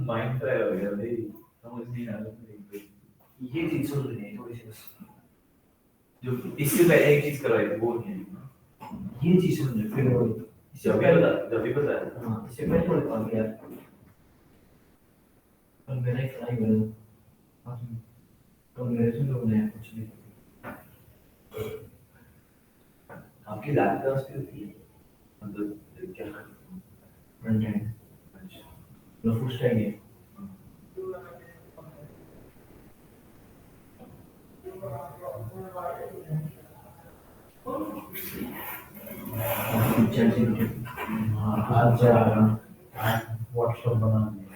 माइंड फ्राई हो गया भाई, समझ नहीं आ रहा था। ये चीज सुन रही है थोड़ी सी बस, जो इससे पहले एक चीज करवाई थी वो नहीं है। ये चीज सुन रही फिर वो जब भी पता है। हाँ, इससे पहले थोड़ी काम यार, पर मेरा एक फ्राई बना, तो मेरे से लोग नया कुछ नहीं। आपकी लैब का उसकी होती है मतलब क्या front and low full stack है। आज व्हाट्सएप बना दिया।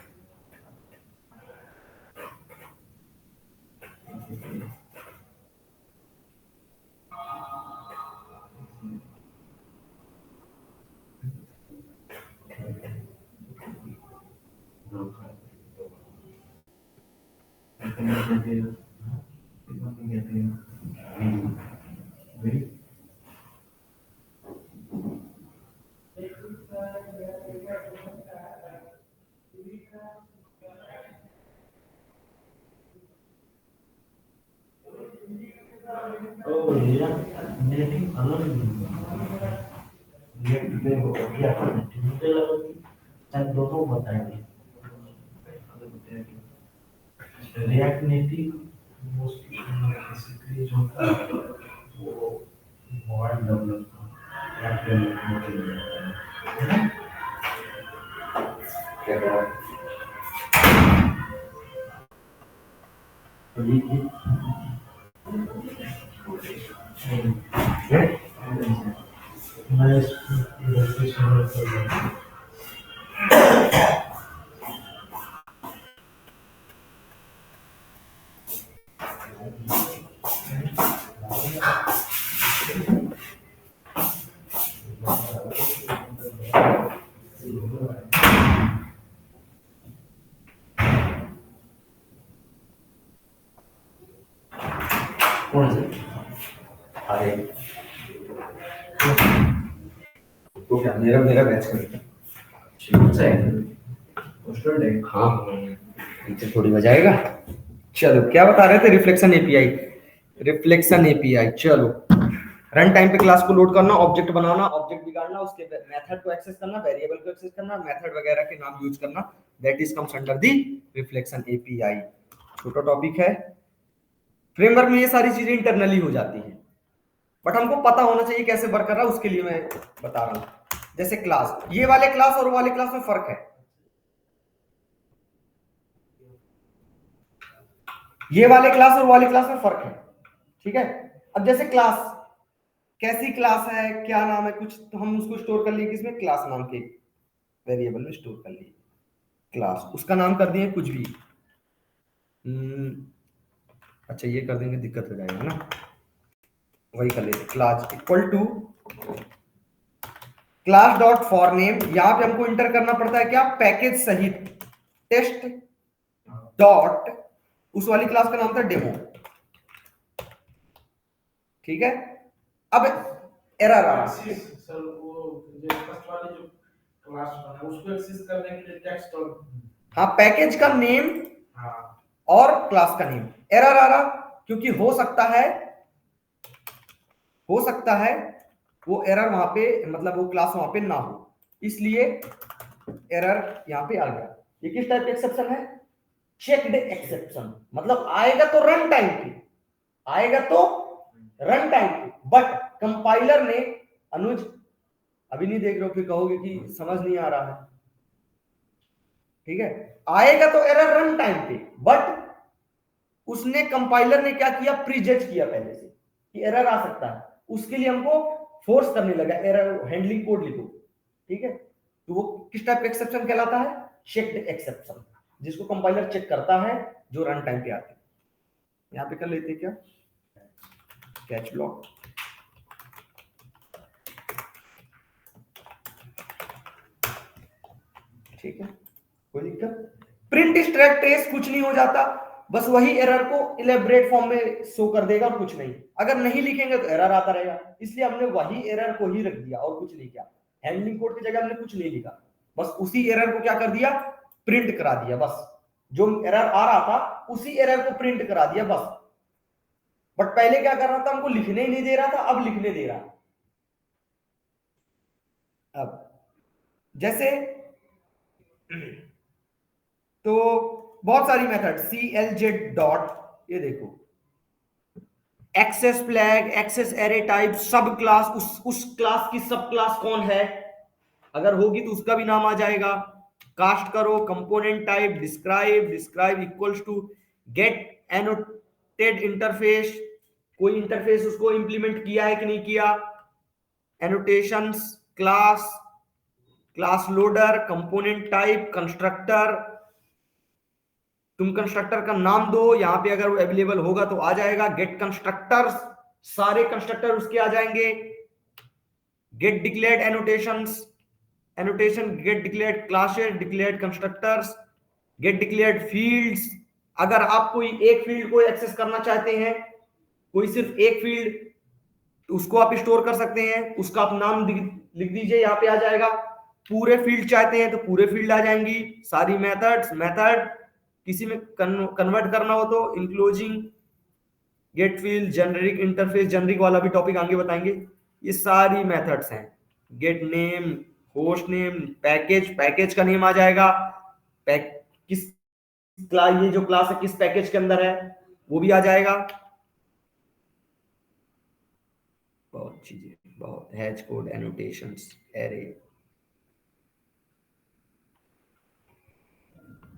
नेटिंग अलग नेट हो गया मुझे लगा कि शायद दोनों बताएंगे। रिएक्ट नेटिव मोस्टली बेसिकली जो होता है वो मोबाइल डेवलप ऐप डेवलपमेंट के लिए होता है। क्या करा तो ये मैं इसको शुरू कर रहा हूँ। कौन से? अरे तो क्या मेरा मेरा बैच कर कौन सा है पोस्टर है। हाँ नीचे थोड़ी बजाएगा। चलो क्या बता रहे थे? Reflection API, reflection API. चलो रन टाइम पे क्लास को लोड करना, ऑब्जेक्ट बनाना, ऑब्जेक्ट बिगाड़ना, उसके मेथड को एक्सेस करना, वेरिएबल को एक्सेस करना, मेथड वगैरह के नाम यूज करना, that is comes under the reflection API. छोटा टॉपिक है, फ्रेमवर्क में ये सारी चीजें इंटरनली हो जाती है, बट हमको पता होना चाहिए कैसे वर्क कर रहा है, उसके लिए मैं बता रहा हूं। जैसे क्लास, ये वाले क्लास और वाले क्लास में फर्क है, ये वाले क्लास और वाले क्लास में फर्क है, ठीक है। अब जैसे क्लास, कैसी क्लास है, क्या नाम है, कुछ तो हम उसको स्टोर कर लिए किसमें, क्लास नाम के वेरिएबल में स्टोर कर लिए क्लास, उसका नाम कर दिए कुछ भी। अच्छा ये कर देंगे दिक्कत हो जाएगा ना, वही कर लेते, class equal to class dot for name. यहां पे हमको इंटर करना पड़ता है क्या, पैकेज सहित टेस्ट डॉट, उस वाली क्लास का नाम था डेमो, ठीक है। अब एरर आ रहा है, सर वो जो फर्स्ट वाली जो क्लास बना उसको एक्सेस करने के लिए टेक्स्ट और हाँ पैकेज का नेम हाँ और क्लास का नेम, एरर आ रहा क्योंकि हो सकता है वो एरर वहां पे, मतलब वो क्लास वहां पे ना हो, इसलिए एरर यहां पे आ गया। ये किस टाइप का एक्सेप्शन है, चेक्ड एक्सेप्शन, मतलब आएगा तो रन टाइम पे, आएगा तो रन टाइम पे, बट कंपाइलर ने, अनुज अभी नहीं देख रहे हो फिर कहोगे कि समझ नहीं आ रहा है, ठीक है। आएगा तो एरर रन टाइम पे, बट उसने कंपाइलर ने क्या किया, प्रीजज किया पहले से कि एरर आ सकता है, उसके लिए हमको फोर्स करने लगा एरर हैंडलिंग कोड लिखो, ठीक है। तो वो किस टाइप का एक्सेप्शन कहलाता है? चेक्ड एक्सेप्शन, जिसको कंपाइलर चेक करता है जो रन टाइम पे आते हैं। यहां पे कर लेते हैं क्या, कैच ब्लॉक, ठीक है, कोई दिक्कत? प्रिंट स्टैक ट्रेस कुछ नहीं हो जाता, बस वही एरर को इलेबरेट फॉर्म में शो कर देगा, कुछ नहीं। अगर नहीं लिखेंगे तो एरर आता रहेगा, इसलिए हमने वही एरर को ही रख दिया और कुछ नहीं किया। हैंडलिंग कोड की जगह हमने कुछ नहीं लिखा, बस उसी एरर को क्या कर दिया, प्रिंट करा दिया। बस जो एरर आ रहा था उसी एरर को प्रिंट करा दिया बस। बट पहले क्या कर रहा था, हमको लिखने ही नहीं दे रहा था, अब लिखने दे रहा है। अब जैसे तो बहुत सारी मेथड, CLZ डॉट, ये देखो access flag, access array type, sub class, उस क्लास की सब क्लास कौन है, अगर होगी तो उसका भी नाम आ जाएगा। कास्ट करो, component type, describe, describe equals to get annotated interface, कोई इंटरफेस उसको इंप्लीमेंट किया है कि नहीं किया, annotations, class, class loader, component type, constructor, तुम कंस्ट्रक्टर का नाम दो, यहां पे अगर अवेलेबल होगा तो आ जाएगा। गेट कंस्ट्रक्टर्स, सारे कंस्ट्रक्टर उसके आ जाएंगे। Get declared annotations, annotation get declared classes, declared constructors, get declared fields, अगर आप कोई एक फील्ड को एक्सेस करना चाहते हैं, कोई सिर्फ एक फील्ड, तो उसको आप स्टोर कर सकते हैं, उसका आप नाम लिख दीजिए, यहाँ पे आ जाएगा। पूरे फील्ड चाहते हैं तो पूरे फील्ड आ जाएंगी। सारी मेथड्स, मेथड किसी में कन्वर्ट करना हो तो enclosing, get field, generic interface, generic वाला भी टॉपिक आगे बताएंगे। ये सारी मेथड्स हैं। Get name, host name, package, package का नेम आ जाएगा, किस क्लास, ये जो क्लास है किस पैकेज के अंदर है वो भी आ जाएगा। बहुत चीजें, बहुत, hash code, annotations, array,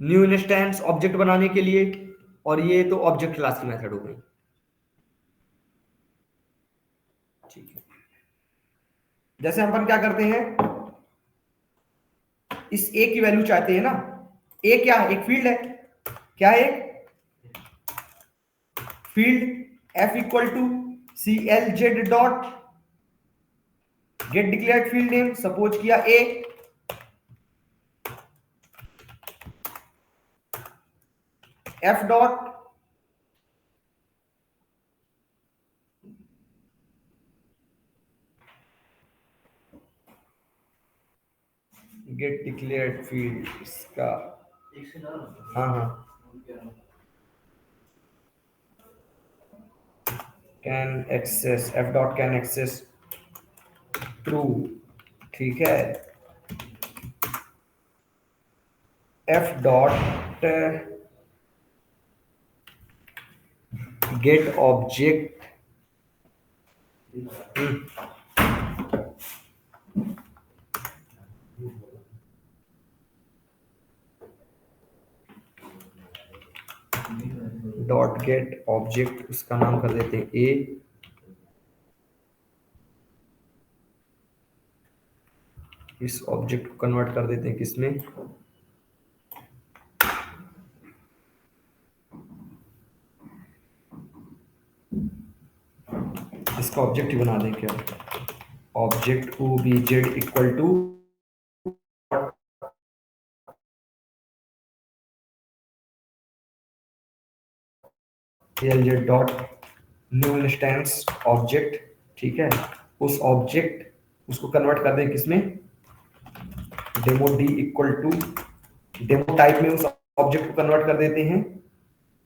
new instance object बनाने के लिए, और ये तो ऑब्जेक्ट क्लास की मेथड हो गई, ठीक है। जैसे हम क्या करते हैं, इस ए की वैल्यू चाहते हैं ना, ए क्या है, एक फील्ड है, क्या है, field, f equal to CLZ dot get declared field name, suppose किया A, f dot get declared field, इसका हाँ हाँ can access, f dot can access true, ठीक है। f dot get object, dot get object, उसका नाम कर देते हैं ए, इस ऑब्जेक्ट को कन्वर्ट कर देते हैं किसमें, इसका ऑब्जेक्ट ही बना दें क्या, object obj equal to CLZ dot new instance object, ठीक है। उस ऑब्जेक्ट, उसको कन्वर्ट कर दें किसमें, demo D equal to, demo type में उस ऑब्जेक्ट को कन्वर्ट कर देते हैं,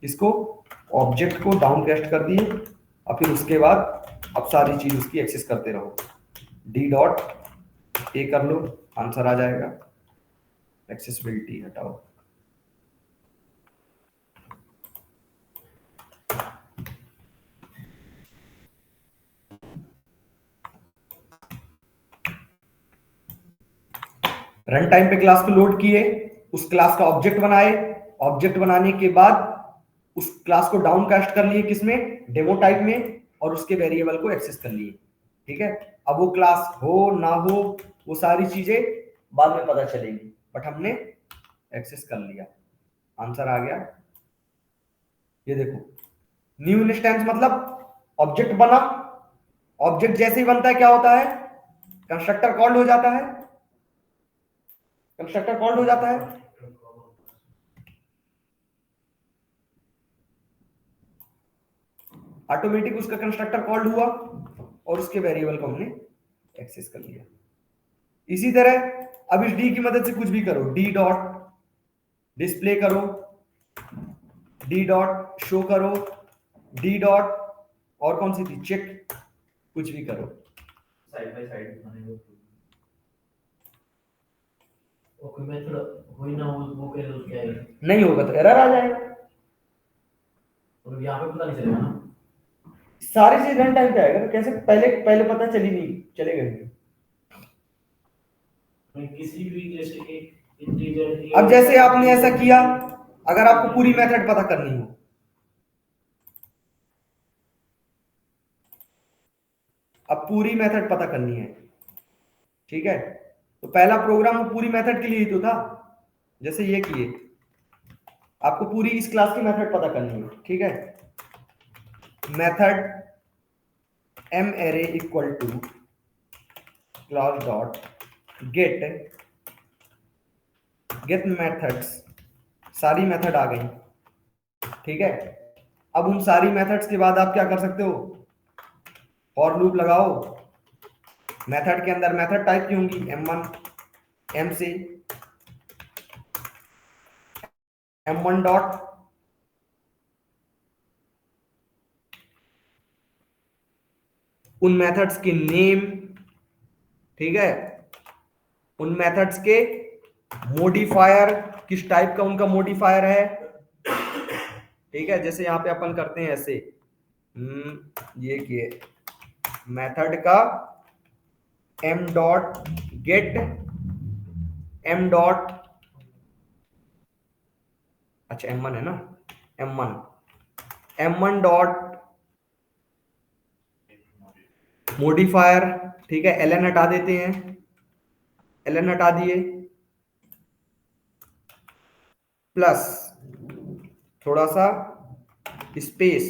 इसको ऑब्जेक्ट को डाउन कैस्ट कर दिए, और फिर उसके बाद अब सारी चीज उसकी एक्सेस करते रहो। डी डॉट ए कर लो, आंसर आ जाएगा। एक्सेसिबिलिटी हटाओ, रन टाइम पे क्लास को लोड किए, उस क्लास का ऑब्जेक्ट बनाए, ऑब्जेक्ट बनाने के बाद उस क्लास को डाउन कास्ट कर लिए किसमें, डेमो टाइप में, और उसके वेरिएबल को एक्सेस कर लिए। ठीक है, अब वो क्लास हो ना हो वो सारी चीजें बाद में पता चलेगी, बट हमने एक्सेस कर लिया, आंसर आ गया। ये देखो, न्यू इंस्टेंस मतलब ऑब्जेक्ट बना, ऑब्जेक्ट जैसे ही बनता है क्या होता है, कंस्ट्रक्टर कॉल्ड हो जाता है, कंस्ट्रक्टर कॉल्ड हो जाता है। ऑटोमेटिक उसका कंस्ट्रक्टर कॉल्ड हुआ और उसके वेरिएबल को हमने एक्सेस कर लिया। इसी तरह अब इस डी की मदद से कुछ भी करो, डी डॉट डिस्प्ले करो, डी डॉट शो करो, डी डॉट और कौन सी थी, चेक, कुछ भी करो। साइड बाय साइड बनाने को ओके मैं थोड़ा वही ना वो कैसे तो क्या है, नहीं होगा तो एरर आ जाएगा। और यहाँ पे पता नहीं चलेगा ना। सारी चीज रन टाइम पे आएगा, तो कैसे पहले पहले पता चली नहीं चलेगा नहीं। मैं किसी भी जैसे कि इंटीजर, अब जैसे आपने ऐसा किया, अगर आपको पूरी मेथड पता करनी हो, अब पूरी मेथड पता करनी है, ठीक है, तो पहला प्रोग्राम पूरी मेथड के लिए ही तो था, जैसे ये किए, आपको पूरी इस क्लास की मेथड पता करनी है, ठीक है, method M array equal to class dot get, get methods, सारी मेथड आ गई, ठीक है। अब उन सारी मेथड्स के बाद आप क्या कर सकते हो, फॉर लूप लगाओ, मेथड के अंदर मेथड टाइप की होंगी m1, m से m1 डॉट उन मेथड्स के नेम, ठीक है, उन मेथड्स के मॉडिफायर, किस टाइप का उनका मॉडिफायर है, ठीक है, जैसे यहां पे अपन करते हैं ऐसे, ये किए मेथड का m dot gate, m dot, अच्छा m1 है ना, m1 डॉट मॉडिफायर, ठीक है, ln हटा देते हैं, ln हटा दिए, प्लस थोड़ा सा स्पेस,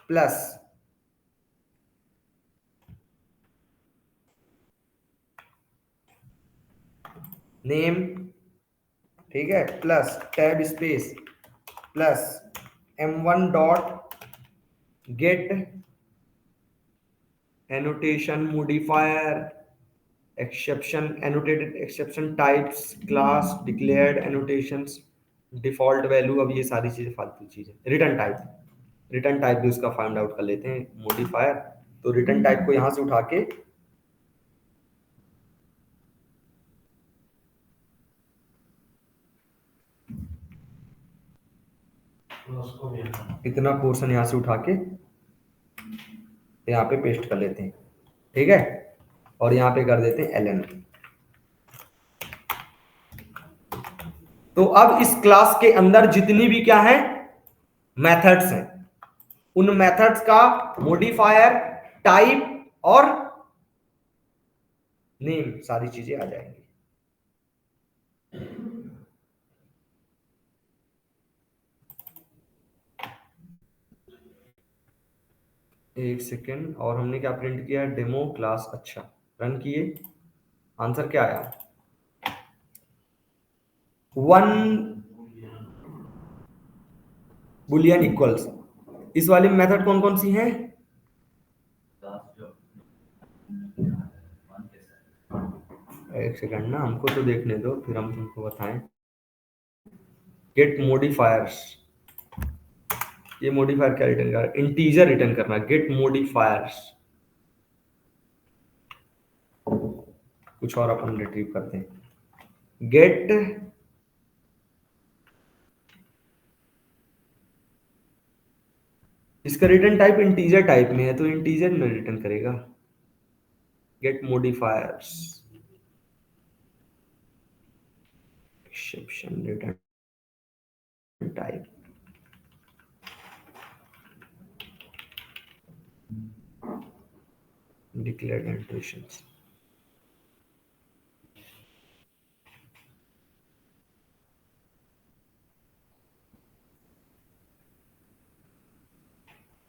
प्लस नेम, ठीक है, plus tab space, plus m1 dot gate annotation modifier, exception, annotated exception types, class, declared annotations, default value, अब ये सारी चीजें फालतू चीजें, रिटर्न टाइप, रिटर्न टाइप भी उसका फाइंड आउट कर लेते हैं, मॉडिफायर, तो रिटर्न टाइप को यहां से उठा के उसको भी इतना पोर्शन यहां से उठा के यहाँ पे पेस्ट कर लेते हैं, ठीक है, और यहाँ पे कर देते हैं ln। तो अब इस क्लास के अंदर जितनी भी क्या है मेथड्स हैं, उन मेथड्स का मॉडिफायर, टाइप और नेम, सारी चीजें आ जाएंगी। एक सेकेंड, और हमने क्या प्रिंट किया, डेमो क्लास, अच्छा, रन किए, आंसर क्या आया, 1 बुलियन इक्वल्स। इस वाली मेथड कौन कौन सी हैं, एक सेकंड ना, हमको तो देखने दो, फिर हम तुमको बताएं। गेट मॉडिफायर्स, ये मॉडिफायर क्या रिटर्न कर, इंटीजर रिटर्न करना, गेट मॉडिफायर्स, कुछ और अपन रिट्रीव करते हैं, गेट इसका रिटर्न टाइप इंटीजर टाइप में है, तो इंटीजर में रिटर्न करेगा, get modifiers, exception return type, declared intuitions.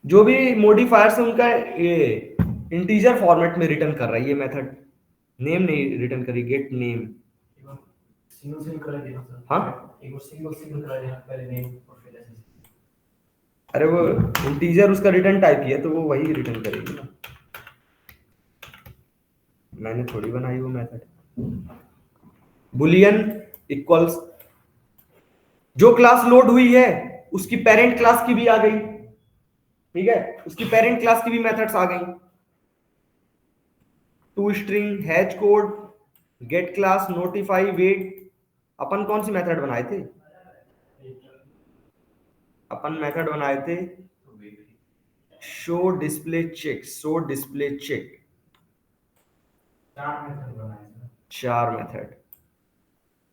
जो भी मॉडिफायर्स है उनका ये इंटीजर फॉर्मेट में रिटर्न कर रहा है ये मेथड, नेम नहीं रिटर्न करी, गेट नेम। सिंगल सिंगल करा देना सर। हाँ एक बार सिंगल सिंगल करा देना पहले नेम और फिर ऐसे। अरे वो इंटीजर उसका रिटर्न टाइप ही है तो वो वही रिटर्न करेगी ना, मैंने थोड़ी बनाई वो मेथड। बुलियन इक्वल्स, जो क्लास लोड हुई है उसकी पेरेंट क्लास की भी आ गई, ठीक है, उसकी पेरेंट क्लास की भी मेथड्स आ गई। To string, hash code, get class, notify, wait. अपन कौन सी मेथड बनाए थे? अपन मेथड बनाए थे show display check, show display check. 4 method बनाए थे। 4 मेथड।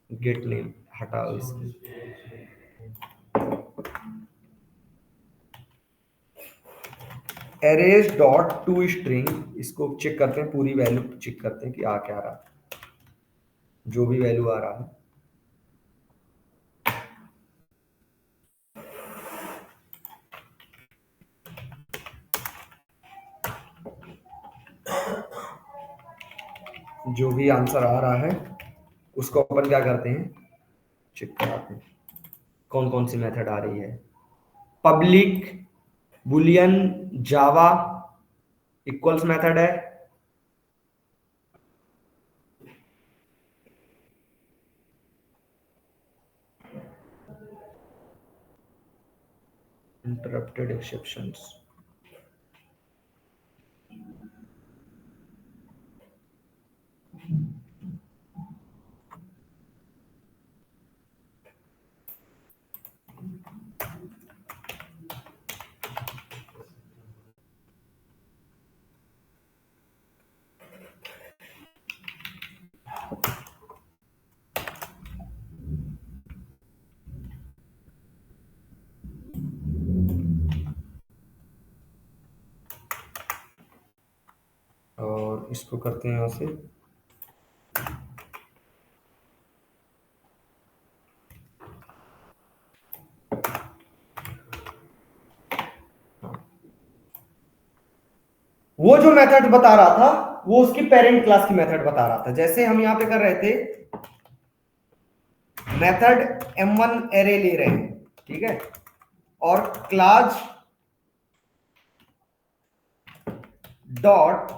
गेट नेम हटाओ इसकी। एरेज डॉट टू स्ट्रिंग, इसको चेक करते हैं, पूरी वैल्यू चेक करते हैं कि आ क्या रहा है, जो भी वैल्यू आ रहा है। जो भी आंसर आ रहा है उसको अपन क्या करते हैं, चेक कराते हैं कौन कौन सी मेथड आ रही है। पब्लिक बुलियन जावा इक्वल्स मेथड है, इंटरप्टेड एक्सेप्शंस, और इसको करते हैं यहां से वो जो मेथड बता रहा था वो उसकी पेरेंट क्लास की मेथड बता रहा था। जैसे हम यहां पे कर रहे थे मेथड m1 एरे ले रहे हैं, ठीक है, और क्लास डॉट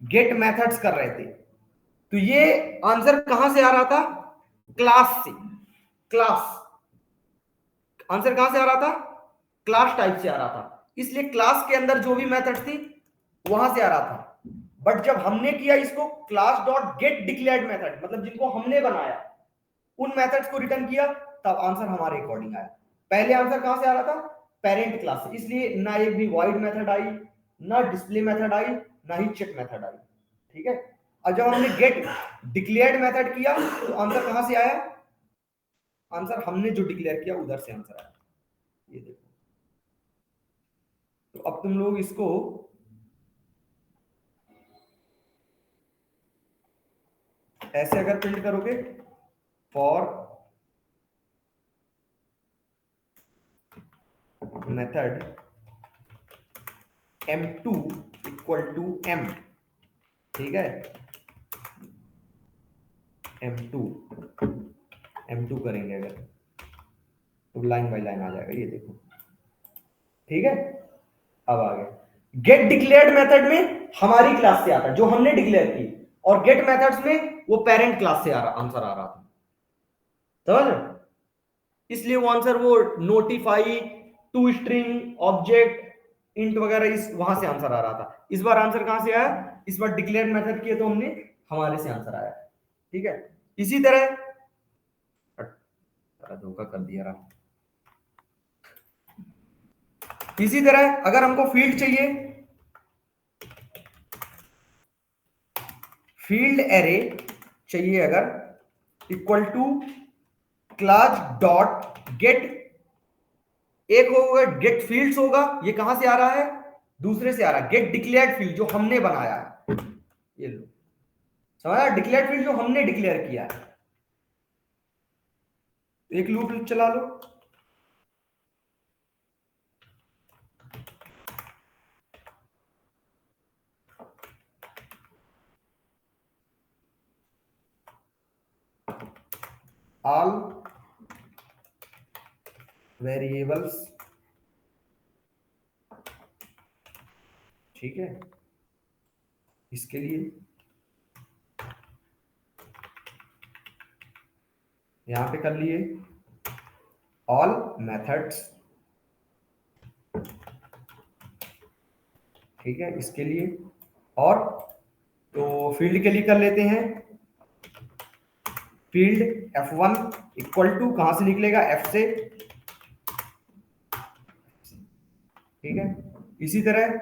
गेट मेथड्स कर रहे थे, तो ये आंसर कहां से आ रहा था? क्लास से। क्लास आंसर कहां से आ रहा था? क्लास टाइप से आ रहा था, इसलिए क्लास के अंदर जो भी मेथड थी वहां से आ रहा था। बट जब हमने किया इसको class dot get declared method, मतलब जिनको हमने बनाया उन मेथड्स को रिटर्न किया, तब आंसर हमारे अकॉर्डिंग आया। पहले आंसर कहां से आ रहा था? पेरेंट क्लास से, इसलिए ना एक भी वॉइड मेथड आई, ना डिस्प्ले मेथड आई, ना ही चेक मेथड आई, ठीक है। और जब हमने गेट डिक्लेयर्ड मेथड किया तो आंसर कहां से आया? आंसर हमने जो डिक्लेयर किया उधर से आंसर आया, ये देखो। तो अब तुम लोग इसको ऐसे अगर प्रिंट करोगे, for method m2 equal to m, ठीक है, m2 करेंगे अगर तो लाइन बाय लाइन आ जाएगा, ये देखो, ठीक है। अब आ गया गेट डिक्लेयर्ड मेथड में हमारी क्लास से आता जो हमने डिक्लेयर की, और गेट मेथड्स में वो पेरेंट क्लास से आंसर आ रहा था, समझ? इसलिए वो आंसर वो notify, to string, object, int वगैरह इस वहां से आंसर आ रहा था। इस बार आंसर कहां से आया? इस बार डिक्लेयर मेथड किए तो हमने हमारे से आंसर आया, ठीक है। इसी तरह धोखा कर दिया रहा। इसी तरह अगर हमको फील्ड चाहिए, फील्ड एरे चाहिए अगर, equal to class dot get, एक होगा गेट फील्ड्स होगा, ये कहां से आ रहा है? दूसरे से आ रहा है, गेट डिक्लेयर्ड फील्ड जो हमने बनाया है, ये लो, समझा? डिक्लेयर्ड फील्ड जो हमने डिक्लेयर किया है। एक लूप चला लो, ऑल वेरिएबल्स, ठीक है, इसके लिए यहां पे कर लिए ऑल मेथड्स, ठीक है, इसके लिए। और तो फील्ड के लिए कर लेते हैं फील्ड F1 इक्वल टू, कहां से निकलेगा? F से, ठीक है। इसी तरह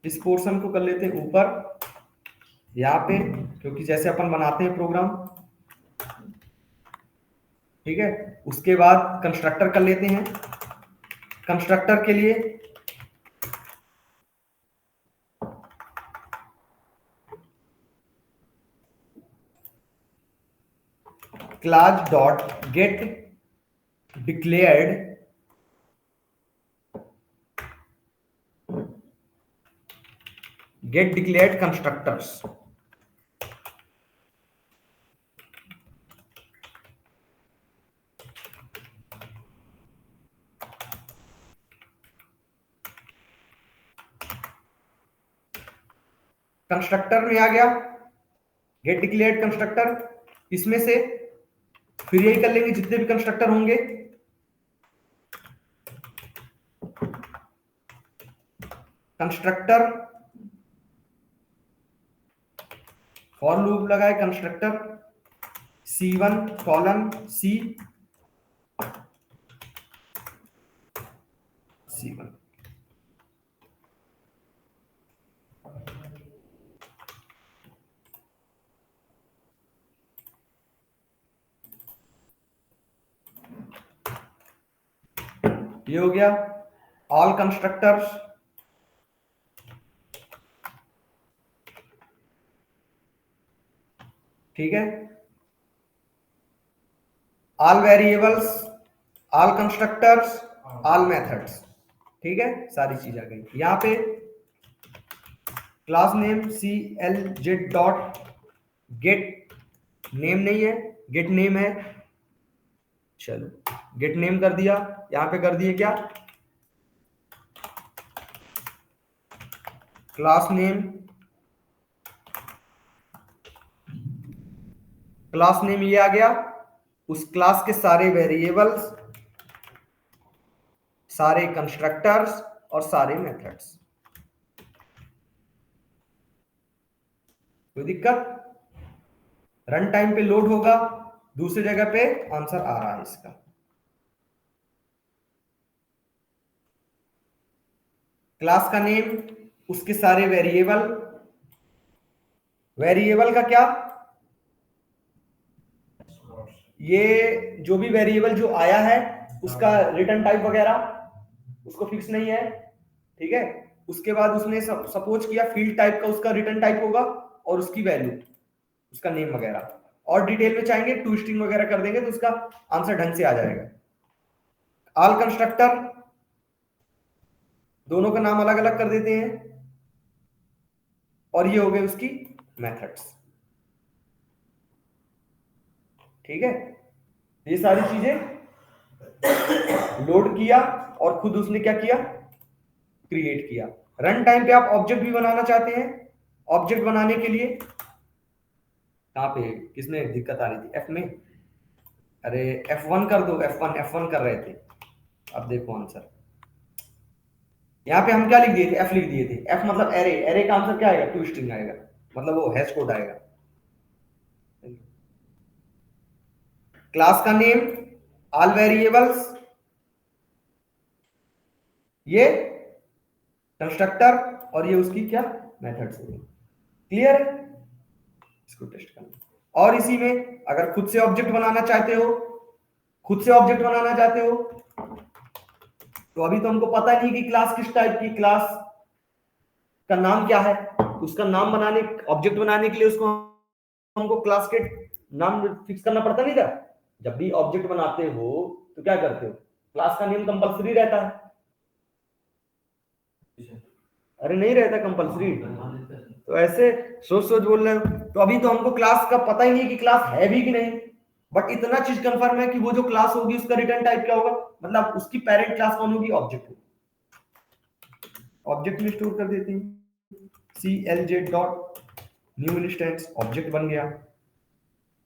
इस पोर्शन को कर लेते हैं ऊपर यहाँ पे, क्योंकि जैसे अपन बनाते हैं प्रोग्राम, ठीक है। उसके बाद कंस्ट्रक्टर कर लेते हैं। कंस्ट्रक्टर के लिए class dot get declared constructors, constructor में आ गया गेट डिक्लेयर्ड कंस्ट्रक्टर। इसमें से फिर यही कर लेंगे जितने भी कंस्ट्रक्टर होंगे, कंस्ट्रक्टर फॉर लूप लगाए, कंस्ट्रक्टर C1 कॉलन C1, ये हो गया ऑल कंस्ट्रक्टर्स, ठीक है। All variables, all constructors, all methods, ठीक है, सारी चीज आ गई। यहां पे class name CLZ dot gate name नहीं है, गेट नेम है, चलो गेट नेम कर दिया। यहां पे कर दिए क्या? क्लास नेम, क्लास नेम ये आ गया, उस क्लास के सारे वेरिएबल्स, सारे कंस्ट्रक्टर्स और सारे मेथड्स। कोई दिक्कत? रन टाइम पे लोड होगा, दूसरी जगह पे आंसर आ रहा है इसका। क्लास का नेम, उसके सारे वेरिएबल, वेरिएबल का क्या? ये जो भी वेरिएबल जो आया है उसका रिटर्न टाइप वगैरह उसको फिक्स नहीं है, ठीक है। उसके बाद उसने सपोज किया फील्ड टाइप का उसका रिटर्न टाइप होगा और उसकी वैल्यू, उसका नेम वगैरह। और डिटेल में चाहेंगे टू स्ट्रिंग वगैरह कर देंगे तो उसका आंसर ढंग से आ जाएगा। ऑल कंस्ट्रक्टर, दोनों का नाम अलग अलग कर देते हैं, और ये हो गए उसकी मेथड्स, ठीक है। ये सारी चीजें लोड किया और खुद उसने क्या किया? क्रिएट किया। रन टाइम पे आप ऑब्जेक्ट भी बनाना चाहते हैं, ऑब्जेक्ट बनाने के लिए कहां पे किसने दिक्कत आ रही थी? F में, अरे F1 कर दो, F1 कर रहे थे। अब देखो आंसर, यहाँ पे हम क्या लिख दिए थे? F लिख दिए थे। F मतलब एरे, एरे का आंसर क्या आएगा? टू स्ट्रिंग आएगा, मतलब वो हैश कोड आएगा। क्लास का नेम, ऑल वेरिएबल्स, ये कंस्ट्रक्टर, और ये उसकी क्या? मेथड्स। क्लियर है? इसको टेस्ट करना। और इसी में अगर खुद से ऑब्जेक्ट बनाना चाहते हो, खुद से ऑब्जेक्ट बनाना चाहते हो तो अभी तो हमको पता नहीं कि क्लास किस टाइप की, क्लास का नाम क्या है, उसका नाम बनाने, ऑब्जेक्ट बनाने के लिए उसको हमको क्लास के नाम फिक्स करना पड़ता नहीं था। जब भी ऑब्जेक्ट बनाते हो तो क्या करते हो, क्लास का नेम कंपलसरी रहता है। अरे नहीं रहता कंपलसरी, तो ऐसे सोच सोच बोल रहे हो। तो अभी तो हमको क्लास का पता ही नहीं कि क्लास है भी कि नहीं, बट इतना चीज कंफर्म है कि वो जो क्लास होगी उसका रिटर्न टाइप क्या होगा, मतलब उसकी पेरेंट क्लास कौन होगी, ऑब्जेक्ट होगी। ऑब्जेक्ट में स्टोर कर देती हूँ, clj dot new instance, object बन गया।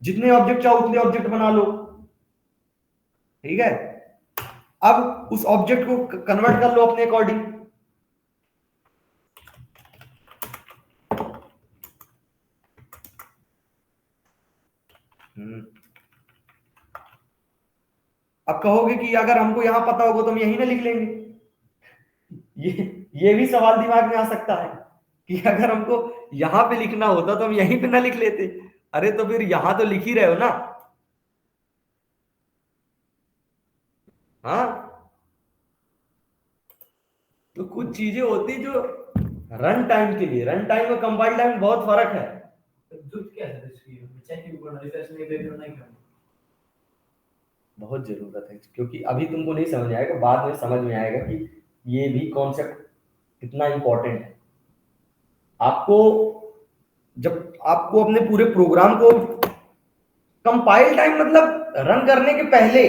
जितने ऑब्जेक्ट चाहो उतने ऑब्जेक्ट बना लो, ठीक है। अब उस ऑब्जेक्ट को कन्वर्ट कर लो अपने अकॉर्डिंग। अब कहोगे कि अगर हमको यहां पता होगा तो हम यही ना लिख लेंगे। ये भी सवाल दिमाग में आ सकता है कि अगर हमको यहां पे लिखना होता तो हम यहीं पे ना लिख लेते। अरे तो फिर यहां तो लिख ही रहे हो ना। हाँ, तो कुछ चीजें होती जो रन टाइम के लिए, रन टाइम और कंपाइल टाइम में बहुत फर्क है। जरूरत क्या है इसकी, चेक करना, रिफ्रेश नहीं करना ही करना। बहुत जरूरत है, क्योंकि अभी तुमको नहीं समझ आएगा, बाद में समझ में आएगा कि ये भी कॉन्सेप्ट कितना इंपॉर्टेंट है। आपको जब आपको अपने पूरे प्रोग्राम को कंपाइल टाइम मतलब रन करने के पहले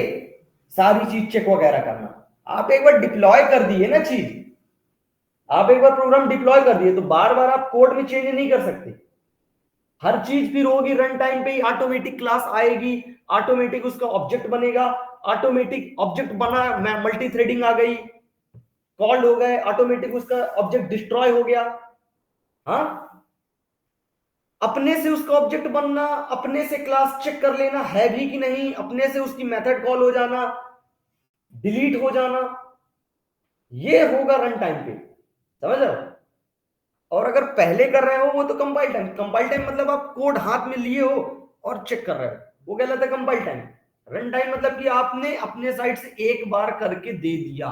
सारी चीज चेक वगैरह करना। आप एक बार डिप्लॉय कर दिए ना चीज, आप एक बार प्रोग्राम डिप्लॉय कर दिए तो बार बार आप कोड में चेंज नहीं कर सकते। हर चीज फिर होगी रन टाइम पे ही, ऑटोमेटिक क्लास आएगी, ऑटोमेटिक उसका ऑब्जेक्ट बनेगा, ऑटोमेटिक ऑब्जेक्ट बना, मल्टी थ्रेडिंग आ गई, कॉल्ड हो गए, ऑटोमेटिक उसका ऑब्जेक्ट डिस्ट्रॉय हो गया। हाँ, अपने से उसका ऑब्जेक्ट बनना, अपने से क्लास चेक कर लेना है भी कि नहीं, अपने से उसकी मेथड कॉल हो जाना, डिलीट हो जाना, ये होगा रन टाइम पे, समझ रहे हो। और अगर पहले कर रहे हो वो तो कंपाइल टाइम। कंपाइल टाइम मतलब आप कोड हाथ में लिए हो और चेक कर रहे हो, वो कहलाता है कंपाइल टाइम। रन टाइम मतलब कि आपने अपने साइड से एक बार करके दे दिया,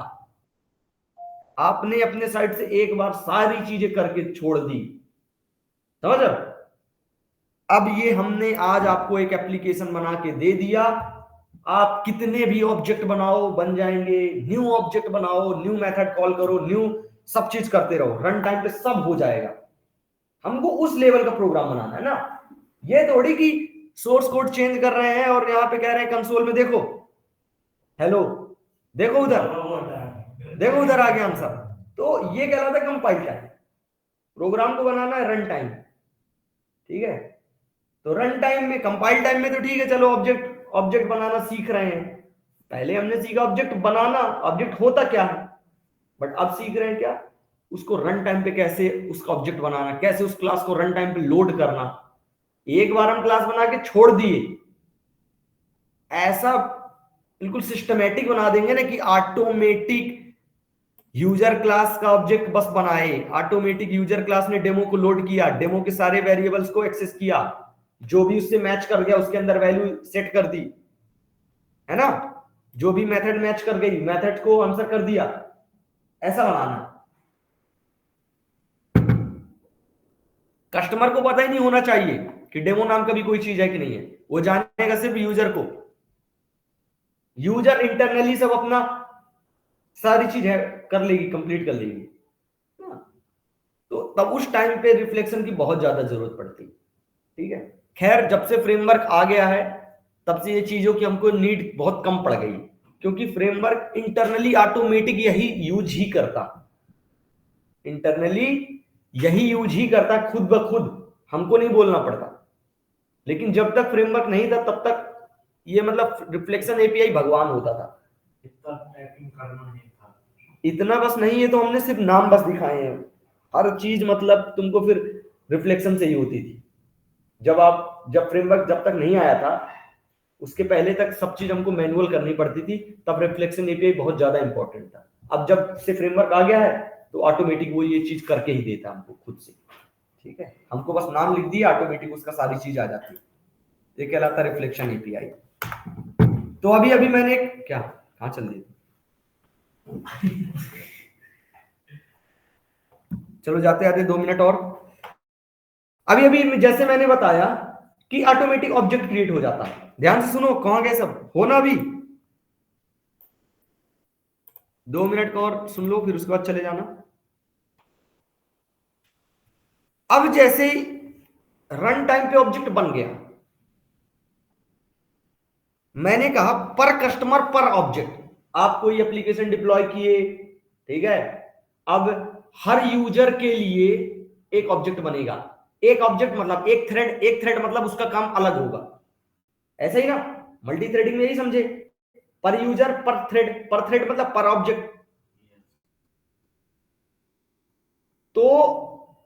आपने अपने साइड से एक बार सारी चीजें करके छोड़ दी, समझ रहे हो। अब ये हमने आज आपको एक एप्लीकेशन बना के दे दिया, आप कितने भी ऑब्जेक्ट बनाओ बन जाएंगे, न्यू ऑब्जेक्ट बनाओ, न्यू मेथड कॉल करो, न्यू सब चीज करते रहो, रन टाइम पे सब हो जाएगा। हमको उस लेवल का प्रोग्राम बनाना है ना, ये थोड़ी कि सोर्स कोड चेंज कर रहे हैं और यहाँ पे कह रहे हैं कंसोल में देखो हेलो, देखो उधर, देखो उधर आ गया आंसर। तो ये कहलाता है कंपाइल टाइम। प्रोग्राम को बनाना है रन टाइम, ठीक है। तो रन टाइम में, कंपाइल टाइम में तो ठीक है, चलो ऑब्जेक्ट ऑब्जेक्ट बनाना सीख रहे हैं। पहले हमने सीखा ऑब्जेक्ट बनाना, ऑब्जेक्ट होता क्या है, बट अब सीख रहे हैं क्या, उसको रन टाइम पे कैसे उसका ऑब्जेक्ट बनाना, कैसे उस क्लास को रन टाइम पे लोड करना। एक बार हम क्लास बना के छोड़ दिए, ऐसा बिल्कुल सिस्टमेटिक बना देंगे ना कि ऑटोमेटिक यूजर क्लास का ऑब्जेक्ट बस बनाए, ऑटोमेटिक यूजर क्लास ने डेमो को लोड किया, डेमो के सारे वेरिएबल्स को एक्सेस किया, जो भी उससे मैच कर गया उसके अंदर वैल्यू सेट कर दी, है ना, जो भी मेथड मैच कर गई मेथड को आंसर कर दिया, ऐसा बनाना। कस्टमर को पता ही नहीं होना चाहिए कि डेमो नाम का भी कोई चीज है कि नहीं है, वो जानेगा सिर्फ यूजर को। यूजर इंटरनली सब अपना सारी चीज है कर लेगी, कंप्लीट कर लेगी। तो तब उस टाइम पे रिफ्लेक्शन की बहुत ज्यादा जरूरत पड़ती है, ठीक है। खैर जब से फ्रेमवर्क आ गया है तब से ये चीजों की हमको नीड बहुत कम पड़ गई, क्योंकि फ्रेमवर्क इंटरनली ऑटोमेटिक यही यूज ही करता, इंटरनली यही यूज ही करता खुद ब खुद, हमको नहीं बोलना पड़ता। लेकिन जब तक फ्रेमवर्क नहीं था तब तक ये मतलब रिफ्लेक्शन एपीआई भगवान होता था। इतना टाइपिंग करना नहीं था, इतना बस नहीं है, तो हमने सिर्फ नाम बस दिखाए हैं, हर चीज मतलब तुमको फिर रिफ्लेक्शन से ही होती थी। जब फ्रेमवर्क जब तक नहीं आया था उसके पहले तक सब चीज हमको मैनुअल करनी पड़ती थी, तब रिफ्लेक्शन एपीआई बहुत ज्यादा इंपॉर्टेंट था। अब जब से फ्रेमवर्क आ गया है तो ऑटोमेटिक वो ये चीज करके ही देता हमको खुद से, ठीक है। हमको बस नाम लिख दिया, ऑटोमेटिक उसका सारी चीज आ जाती है, ये कहलाता है रिफ्लेक्शन एपीआई। तो अभी अभी मैंने क्या कहाँ चल दी, चलो जाते आते 2 मिनट और। अभी अभी जैसे मैंने बताया कि ऑटोमेटिक ऑब्जेक्ट क्रिएट हो जाता है। ध्यान से सुनो, कहां गए सब, हो ना अभी 2 मिनट का और सुन लो, फिर उसके बाद चले जाना। अब जैसे ही रन टाइम पे ऑब्जेक्ट बन गया, मैंने कहा पर कस्टमर पर ऑब्जेक्ट, आप कोई एप्लीकेशन डिप्लॉय किए, ठीक है, अब हर यूजर के लिए एक ऑब्जेक्ट बनेगा। एक ऑब्जेक्ट मतलब एक थ्रेड मतलब उसका काम अलग होगा, ऐसा ही ना, मल्टी थ्रेडिंग में यही समझे, पर यूजर पर थ्रेड मतलब पर ऑब्जेक्ट। तो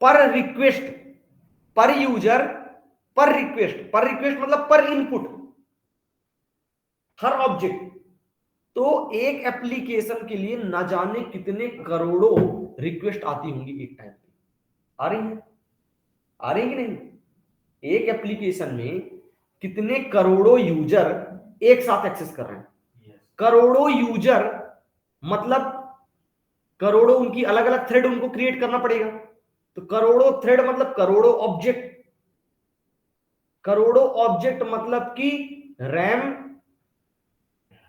पर रिक्वेस्ट, पर यूजर, पर रिक्वेस्ट मतलब पर इनपुट, हर ऑब्जेक्ट। तो एक एप्लीकेशन के लिए ना जाने कितने करोड़ों रिक्वेस्ट आती होंगी एक टाइम पे, आ रही है, आ रही कि नहीं? एक एप्लीकेशन में कितने करोड़ों यूजर एक साथ एक्सेस कर रहे हैं। करोड़ों यूजर मतलब करोड़ों उनकी अलग अलग थ्रेड उनको क्रिएट करना पड़ेगा। तो करोड़ों थ्रेड मतलब करोड़ों ऑब्जेक्ट, करोड़ों ऑब्जेक्ट मतलब कि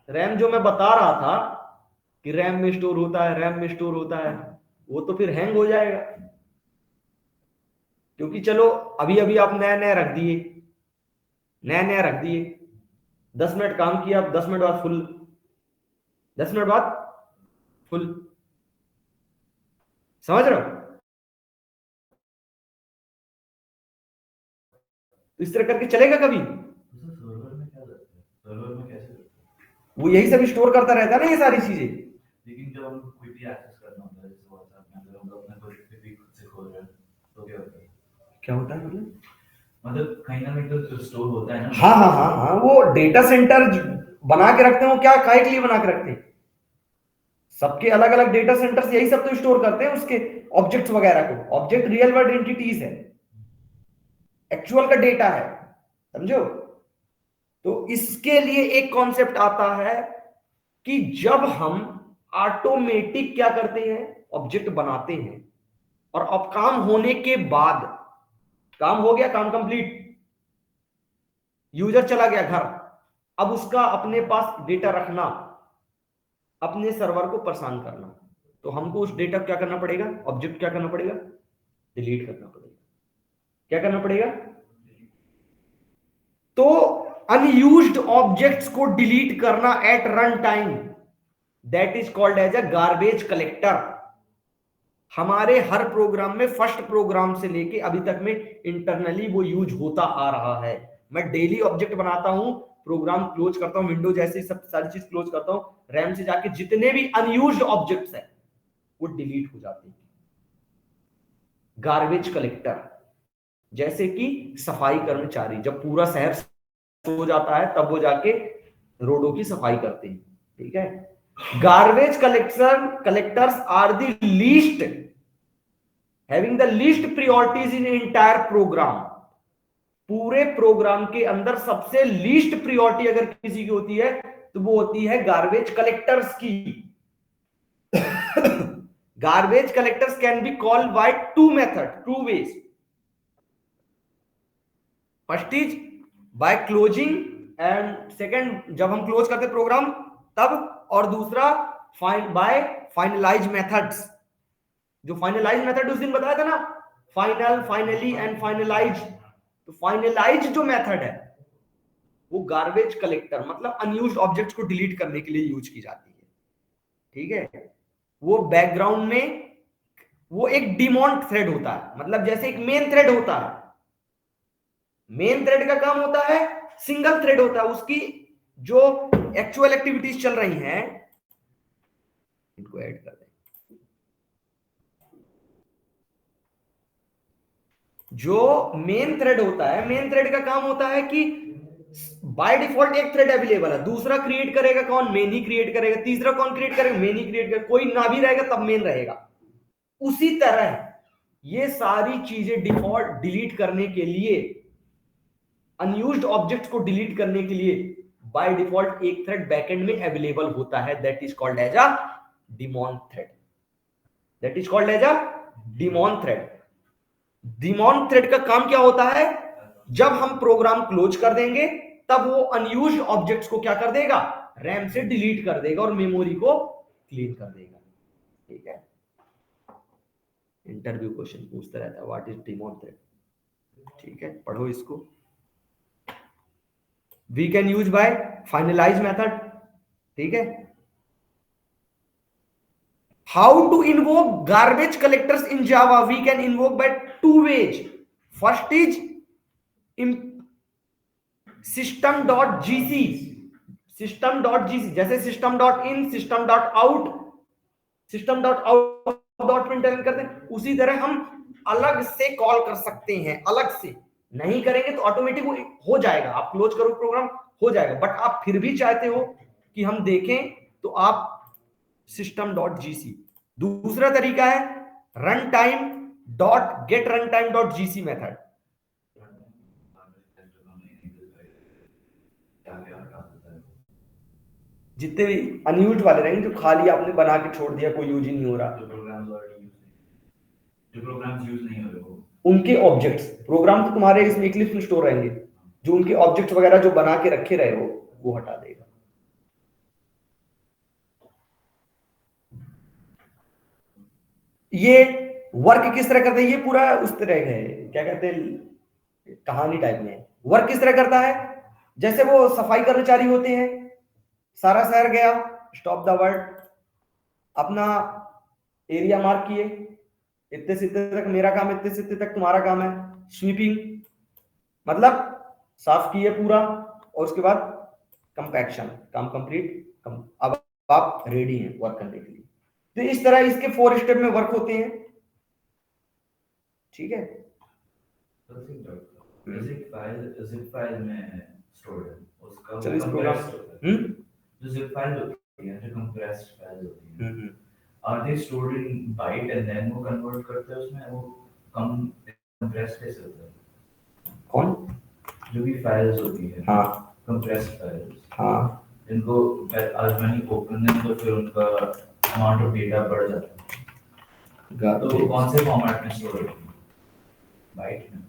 रैम जो मैं बता रहा था कि रैम में स्टोर होता है, रैम में स्टोर होता है, वो तो फिर हैंग हो जाएगा। क्योंकि चलो अभी अभी आप नया नया रख दिए, 10 मिनट काम किया, 10 मिनट बाद फुल, 10 मिनट बाद फुल, समझ रहे हो? तो इस तरह करके चलेगा कभी? सर्वर में क्या करते हैं, सर्वर में कैसे करते हैं? वो यही सब स्टोर करता रहता है ना ये सारी चीजें। लेकिन जब हमको कोई भी एक्सेस करना होता है, जैसे व्हाट्सएप में अगर हम लोग अपना प्रोजेक्ट भी खुद से खोल रहे हैं तो क्या होता है? क्या होता है मतलब कहीं ना कहीं तो स्टोर होता है ना। हाँ हाँ हाँ हाँ, वो डेटा सेंटर बना के रखते हैं, वो क्या काय के लिए बना के रखते हैं, सबके अलग अलग डेटा सेंटर्स यही सब तो स्टोर करते हैं उसके ऑब्जेक्ट्स वगैरह को। ऑब्जेक्ट रियल वर्ल्ड एंटिटीज है, एक्चुअल का डेटा है, समझो? तो इसके लिए एक कॉन्सेप्ट आता है कि जब हम ऑटोमेटिक क्या करते हैं, ऑब्जेक्ट बनाते हैं, और अब काम होने के बाद, काम हो गया, काम कंप्लीट, यूजर चला गया घर, अब उसका अपने पास डेटा रखना, अपने सर्वर को परेशान करना, तो हमको उस डेटा क्या करना पड़ेगा, ऑब्जेक्ट क्या करना पड़ेगा, डिलीट करना पड़ेगा। क्या करना पड़ेगा? तो अनयूज्ड ऑब्जेक्ट्स को डिलीट करना at run time, that is called as a garbage collector. हमारे हर प्रोग्राम में, फर्स्ट प्रोग्राम से लेके अभी तक में इंटरनली वो यूज होता आ रहा है। मैं डेली ऑब्जेक्ट बनाता हूं, प्रोग्राम क्लोज करता हूं, विंडो जैसे सब सारी चीज क्लोज करता हूं, रैम से जाके जितने भी अनयूज्ड ऑब्जेक्ट्स हैं वो डिलीट हो जाते हैं। गार्बेज कलेक्टर, जैसे कि सफाई कर्मचारी, जब पूरा शहर सो जाता है तब वो जाके रोडों की सफाई करते हैं, ठीक है? Garbage collectors are the least, having the least priorities in entire program. पूरे प्रोग्राम के अंदर सबसे लीस्ट प्रायोरिटी अगर किसी की होती है तो वो होती है गार्बेज कलेक्टर्स की। Garbage collectors can be called by two method, two ways. First is by closing, and second जब हम क्लोज करते प्रोग्राम तब, और दूसरा बाय फाइनलाइज मेथड्स। जो फाइनलाइज मेथड उस दिन बताया था ना, फाइनल, फाइनली एंड फाइनलाइज। तो फाइनलाइज जो मेथड है वो गार्बेज कलेक्टर मतलब अनयूज्ड ऑब्जेक्ट्स को डिलीट करने के लिए यूज की जाती है, ठीक है? वो बैकग्राउंड में वो एक डिमॉन थ्रेड होता है, मतलब जैसे एक मेन थ्रेड होता है, मेन थ्रेड का काम होता है, सिंगल थ्रेड होता है, उसकी जो एक्चुअल एक्टिविटीज चल रही हैं, इनको ऐड कर दें। जो मेन थ्रेड होता है, मेन थ्रेड का काम होता है कि बाय डिफॉल्ट एक थ्रेड अवेलेबल है, दूसरा क्रिएट करेगा कौन, मेन ही क्रिएट करेगा, तीसरा कौन क्रिएट करेगा, मेन ही क्रिएट करेगा, कोई ना भी रहेगा तब मेन रहेगा। उसी तरह ये सारी चीजें डिफॉल्ट डिलीट करने के लिए, अनयूज्ड ऑब्जेक्ट्स को डिलीट करने के लिए बाय डिफॉल्ट एक थ्रेड बैकएंड में अवेलेबल होता है, that is called as a daemon thread, that is called as a daemon thread. Daemon thread का काम क्या होता है, जब हम प्रोग्राम क्लोज कर देंगे तब वो अनयूज्ड ऑब्जेक्ट्स को क्या कर देगा, रैम से डिलीट कर देगा और मेमोरी को क्लीन कर देगा। ठीक है, इंटरव्यू क्वेश्चन पूछता रहता है व्हाट इज डिमॉन थ्रेड। ठीक है, पढ़ो इसको। We can use by finalize method. ठीक है, how to invoke garbage collectors in Java, we can invoke by two ways. First is system.gc, system.gc, जैसे system.in, system.out, system.out.println करते हैं, उसी तरह हम अलग से कॉल कर सकते हैं। अलग से नहीं करेंगे तो ऑटोमेटिक हो जाएगा, आप क्लोज करो प्रोग्राम हो जाएगा, बट आप फिर भी चाहते हो कि हम देखें तो आप system.gc। दूसरा तरीका है runtime.getRuntime.gc मेथड। जितने भी अनयूज्ड वाले रहेंगे, जो खाली आपने बना के छोड़ दिया, कोई यूज ही नहीं हो रहा, जो प्रोग्राम्स यूज नहीं हो रहे वो उनके ऑब्जेक्ट्स, प्रोग्राम तो तुम्हारे इसमें इक्लिप्स में स्टोर रहेंगे, जो उनके ऑब्जेक्ट्स वगैरह जो बना के रखे रहे हो वो हटा देगा। ये वर्क किस तरह करता है, ये पूरा उस तरह है, क्या कहते हैं, कहानी टाइप में। वर्क किस तरह करता है, जैसे वो सफाई कर्मचारी होते हैं, सारा शहर गया, स्टॉप द वर्ड, अपना एरिया मार्क किए, इतने से इतने तक मेरा काम, इतने से इतने तक तुम्हारा काम है, स्वीपिंग मतलब साफ किए पूरा, और उसके बाद कंपैक्शन, काम कंप्लीट, अब आप रेडी हैं वर्क करने के लिए। तो इस तरह इसके 4 स्टेप में वर्क होते हैं। ठीक है, zip फाइल में स्टोर है उसका, चलो इस प्रोग्राम जो zip फाइल होती है, जो कंप्रेस्ड फाइल होती है, are they stored in byte and then वो कन्वर्ट करते हैं उसमें, वो कम कंप्रेस्ड कैसे होता है? कौन, जो भी फाइल्स होती है, हाँ कंप्रेस्ड फाइल्स, हाँ, इनको आज मैंने ओपन दें तो फिर उनका अमाउंट ऑफ डेटा बढ़ जाता है, तो वो कौन से फॉर्मेट में स्टोर होती है? बाइट में।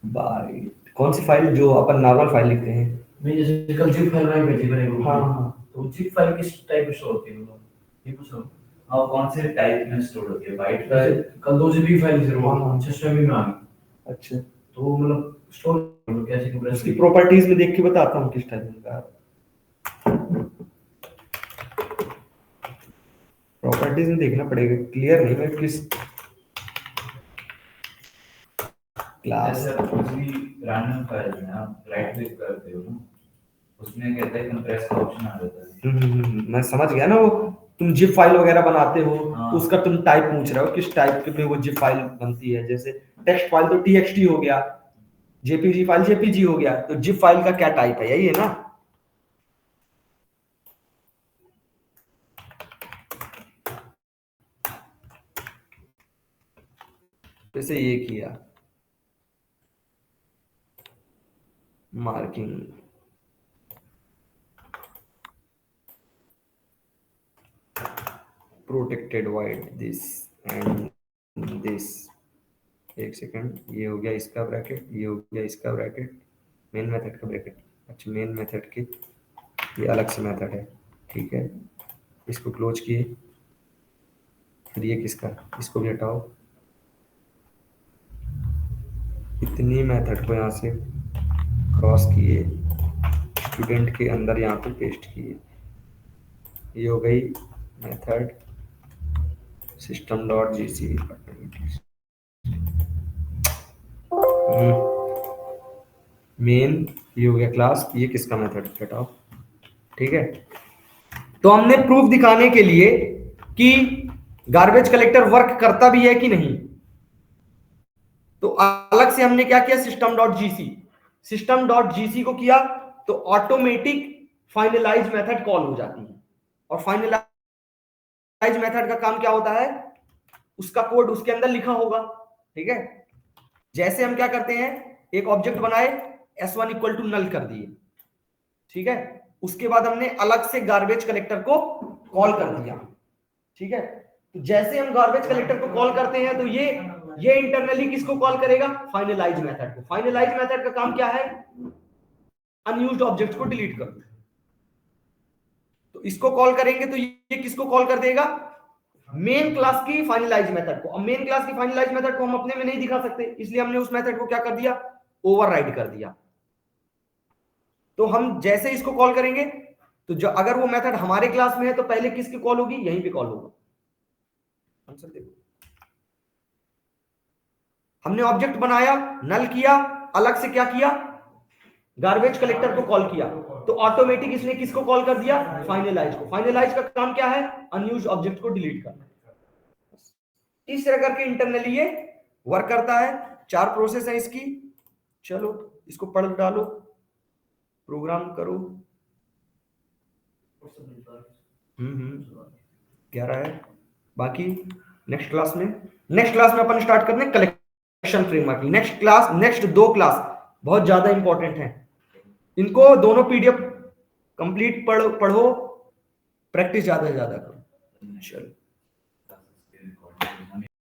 बाइट कौन सी फाइल, जो अपन नॉर्मल फाइल लिखते हैं? मैं जैसे कल जिप फाइल में भेजी मैंने ग्रुप हाँ में, हाँ, तो जिप फाइल किस टाइप में स्टोर होती है, मतलब ये पूछ रहा हूँ। हाँ, कौन से टाइप में स्टोर होती है? बाइट जैसे फाइल, कल 2 जीबी फाइल थी, वो हाँ। सिस्टम में आ गई, अच्छा, तो मतलब स्टोर कैसे कंप्रेस उसकी प्रॉपर्टीज में देख के बताता हूँ किस टाइप का। प्रॉपर्टीज में देखना पड़ेगा, क्लियर नहीं है किस क्लास। जैसे किसी रैंडम फाइल में आप राइट क्लिक करते हो ना, उसमें कहता है कंप्रेस का ऑप्शन आ जाता है। मैं समझ गया ना, वो तुम जिप फाइल वगैरह बनाते हो, हाँ। तो उसका तुम टाइप पूछ रहे हो किस टाइप में वो जिप फाइल बनती है। जैसे टेक्स्ट फाइल तो टीएक्सटी हो गया, जेपीजी फाइल जेपीजी हो गया, तो जिप फाइल का क्या टाइप है, यही है ना? जैसे ये किया marking, protected wide this and this, एक सेकंड, ये हो गया इसका ब्रैकेट, ये हो गया इसका ब्रैकेट, मेन मेथड का ब्रैकेट। अच्छा, मेन मेथड के ये अलग से मेथड है, ठीक है, इसको क्लोज किए, फिर ये किसका, इसको भी हटाओ, इतनी मेथड को यहाँ से क्रॉस किए, स्टूडेंट के अंदर यहाँ पे पेस्ट किए, ये हो गई मेथड system.gc। मेन, ये हो गया क्लास, ये किसका मेथड, हटाओ। ठीक है, तो हमने प्रूफ दिखाने के लिए कि गार्बेज कलेक्टर वर्क करता भी है कि नहीं, तो अलग से हमने क्या किया, system.gc को किया, तो ऑटोमेटिक फाइनलाइज मेथड कॉल हो जाती है। और फाइनलाइज मेथड का काम क्या होता है, उसका कोड उसके अंदर लिखा होगा। ठीक है, जैसे हम क्या करते हैं, एक ऑब्जेक्ट बनाए, s1 इक्वल टू नल कर दिए, ठीक है, उसके बाद हमने अलग से गार्बेज कलेक्टर को कॉल कर दिया। ठीक है, तो जैसे हम गार्बेज कलेक्टर को कॉल करते हैं तो ये ये इंटरनली किसको कॉल करेगा? फाइनलाइज मेथड को। फाइनलाइज मेथड का काम क्या है? अनयूज्ड ऑब्जेक्ट को डिलीट कर दो। तो इसको कॉल करेंगे तो ये किसको कॉल कर देगा? मेन क्लास की फाइनलाइज मेथड को। अब मेन क्लास की फाइनलाइज मेथड को हम अपने में नहीं दिखा सकते, इसलिए हमने उस मेथड को क्या कर दिया? ओवरराइड कर दिया। तो हम जैसे इसको कॉल करेंगे तो जो अगर वो मेथड हमारे क्लास में है तो पहले किसकी कॉल होगी? यहीं पे कॉल होगा। आंसर देखो, हमने ऑब्जेक्ट बनाया, नल किया, अलग से क्या किया? गार्बेज कलेक्टर को कॉल किया, तो ऑटोमेटिक इसने किसको कॉल कर दिया? फाइनलाइज को। फाइनलाइज का काम क्या है? अनयूज्ड ऑब्जेक्ट को डिलीट करना। इस तरह करके इंटरनली ये वर्क करता है। 4 प्रोसेस है इसकी। चलो इसको पढ़ डालो, प्रोग्राम करो। 11 है बाकी। नेक्स्ट क्लास में अपन स्टार्ट करते हैं कलेक्शन फ्रेमवर्क। नेक्स्ट 2 क्लास बहुत ज्यादा इंपॉर्टेंट है। इनको दोनों पीडीएफ कंप्लीट पढ़ो, प्रैक्टिस ज्यादा से ज्यादा करो। चलो।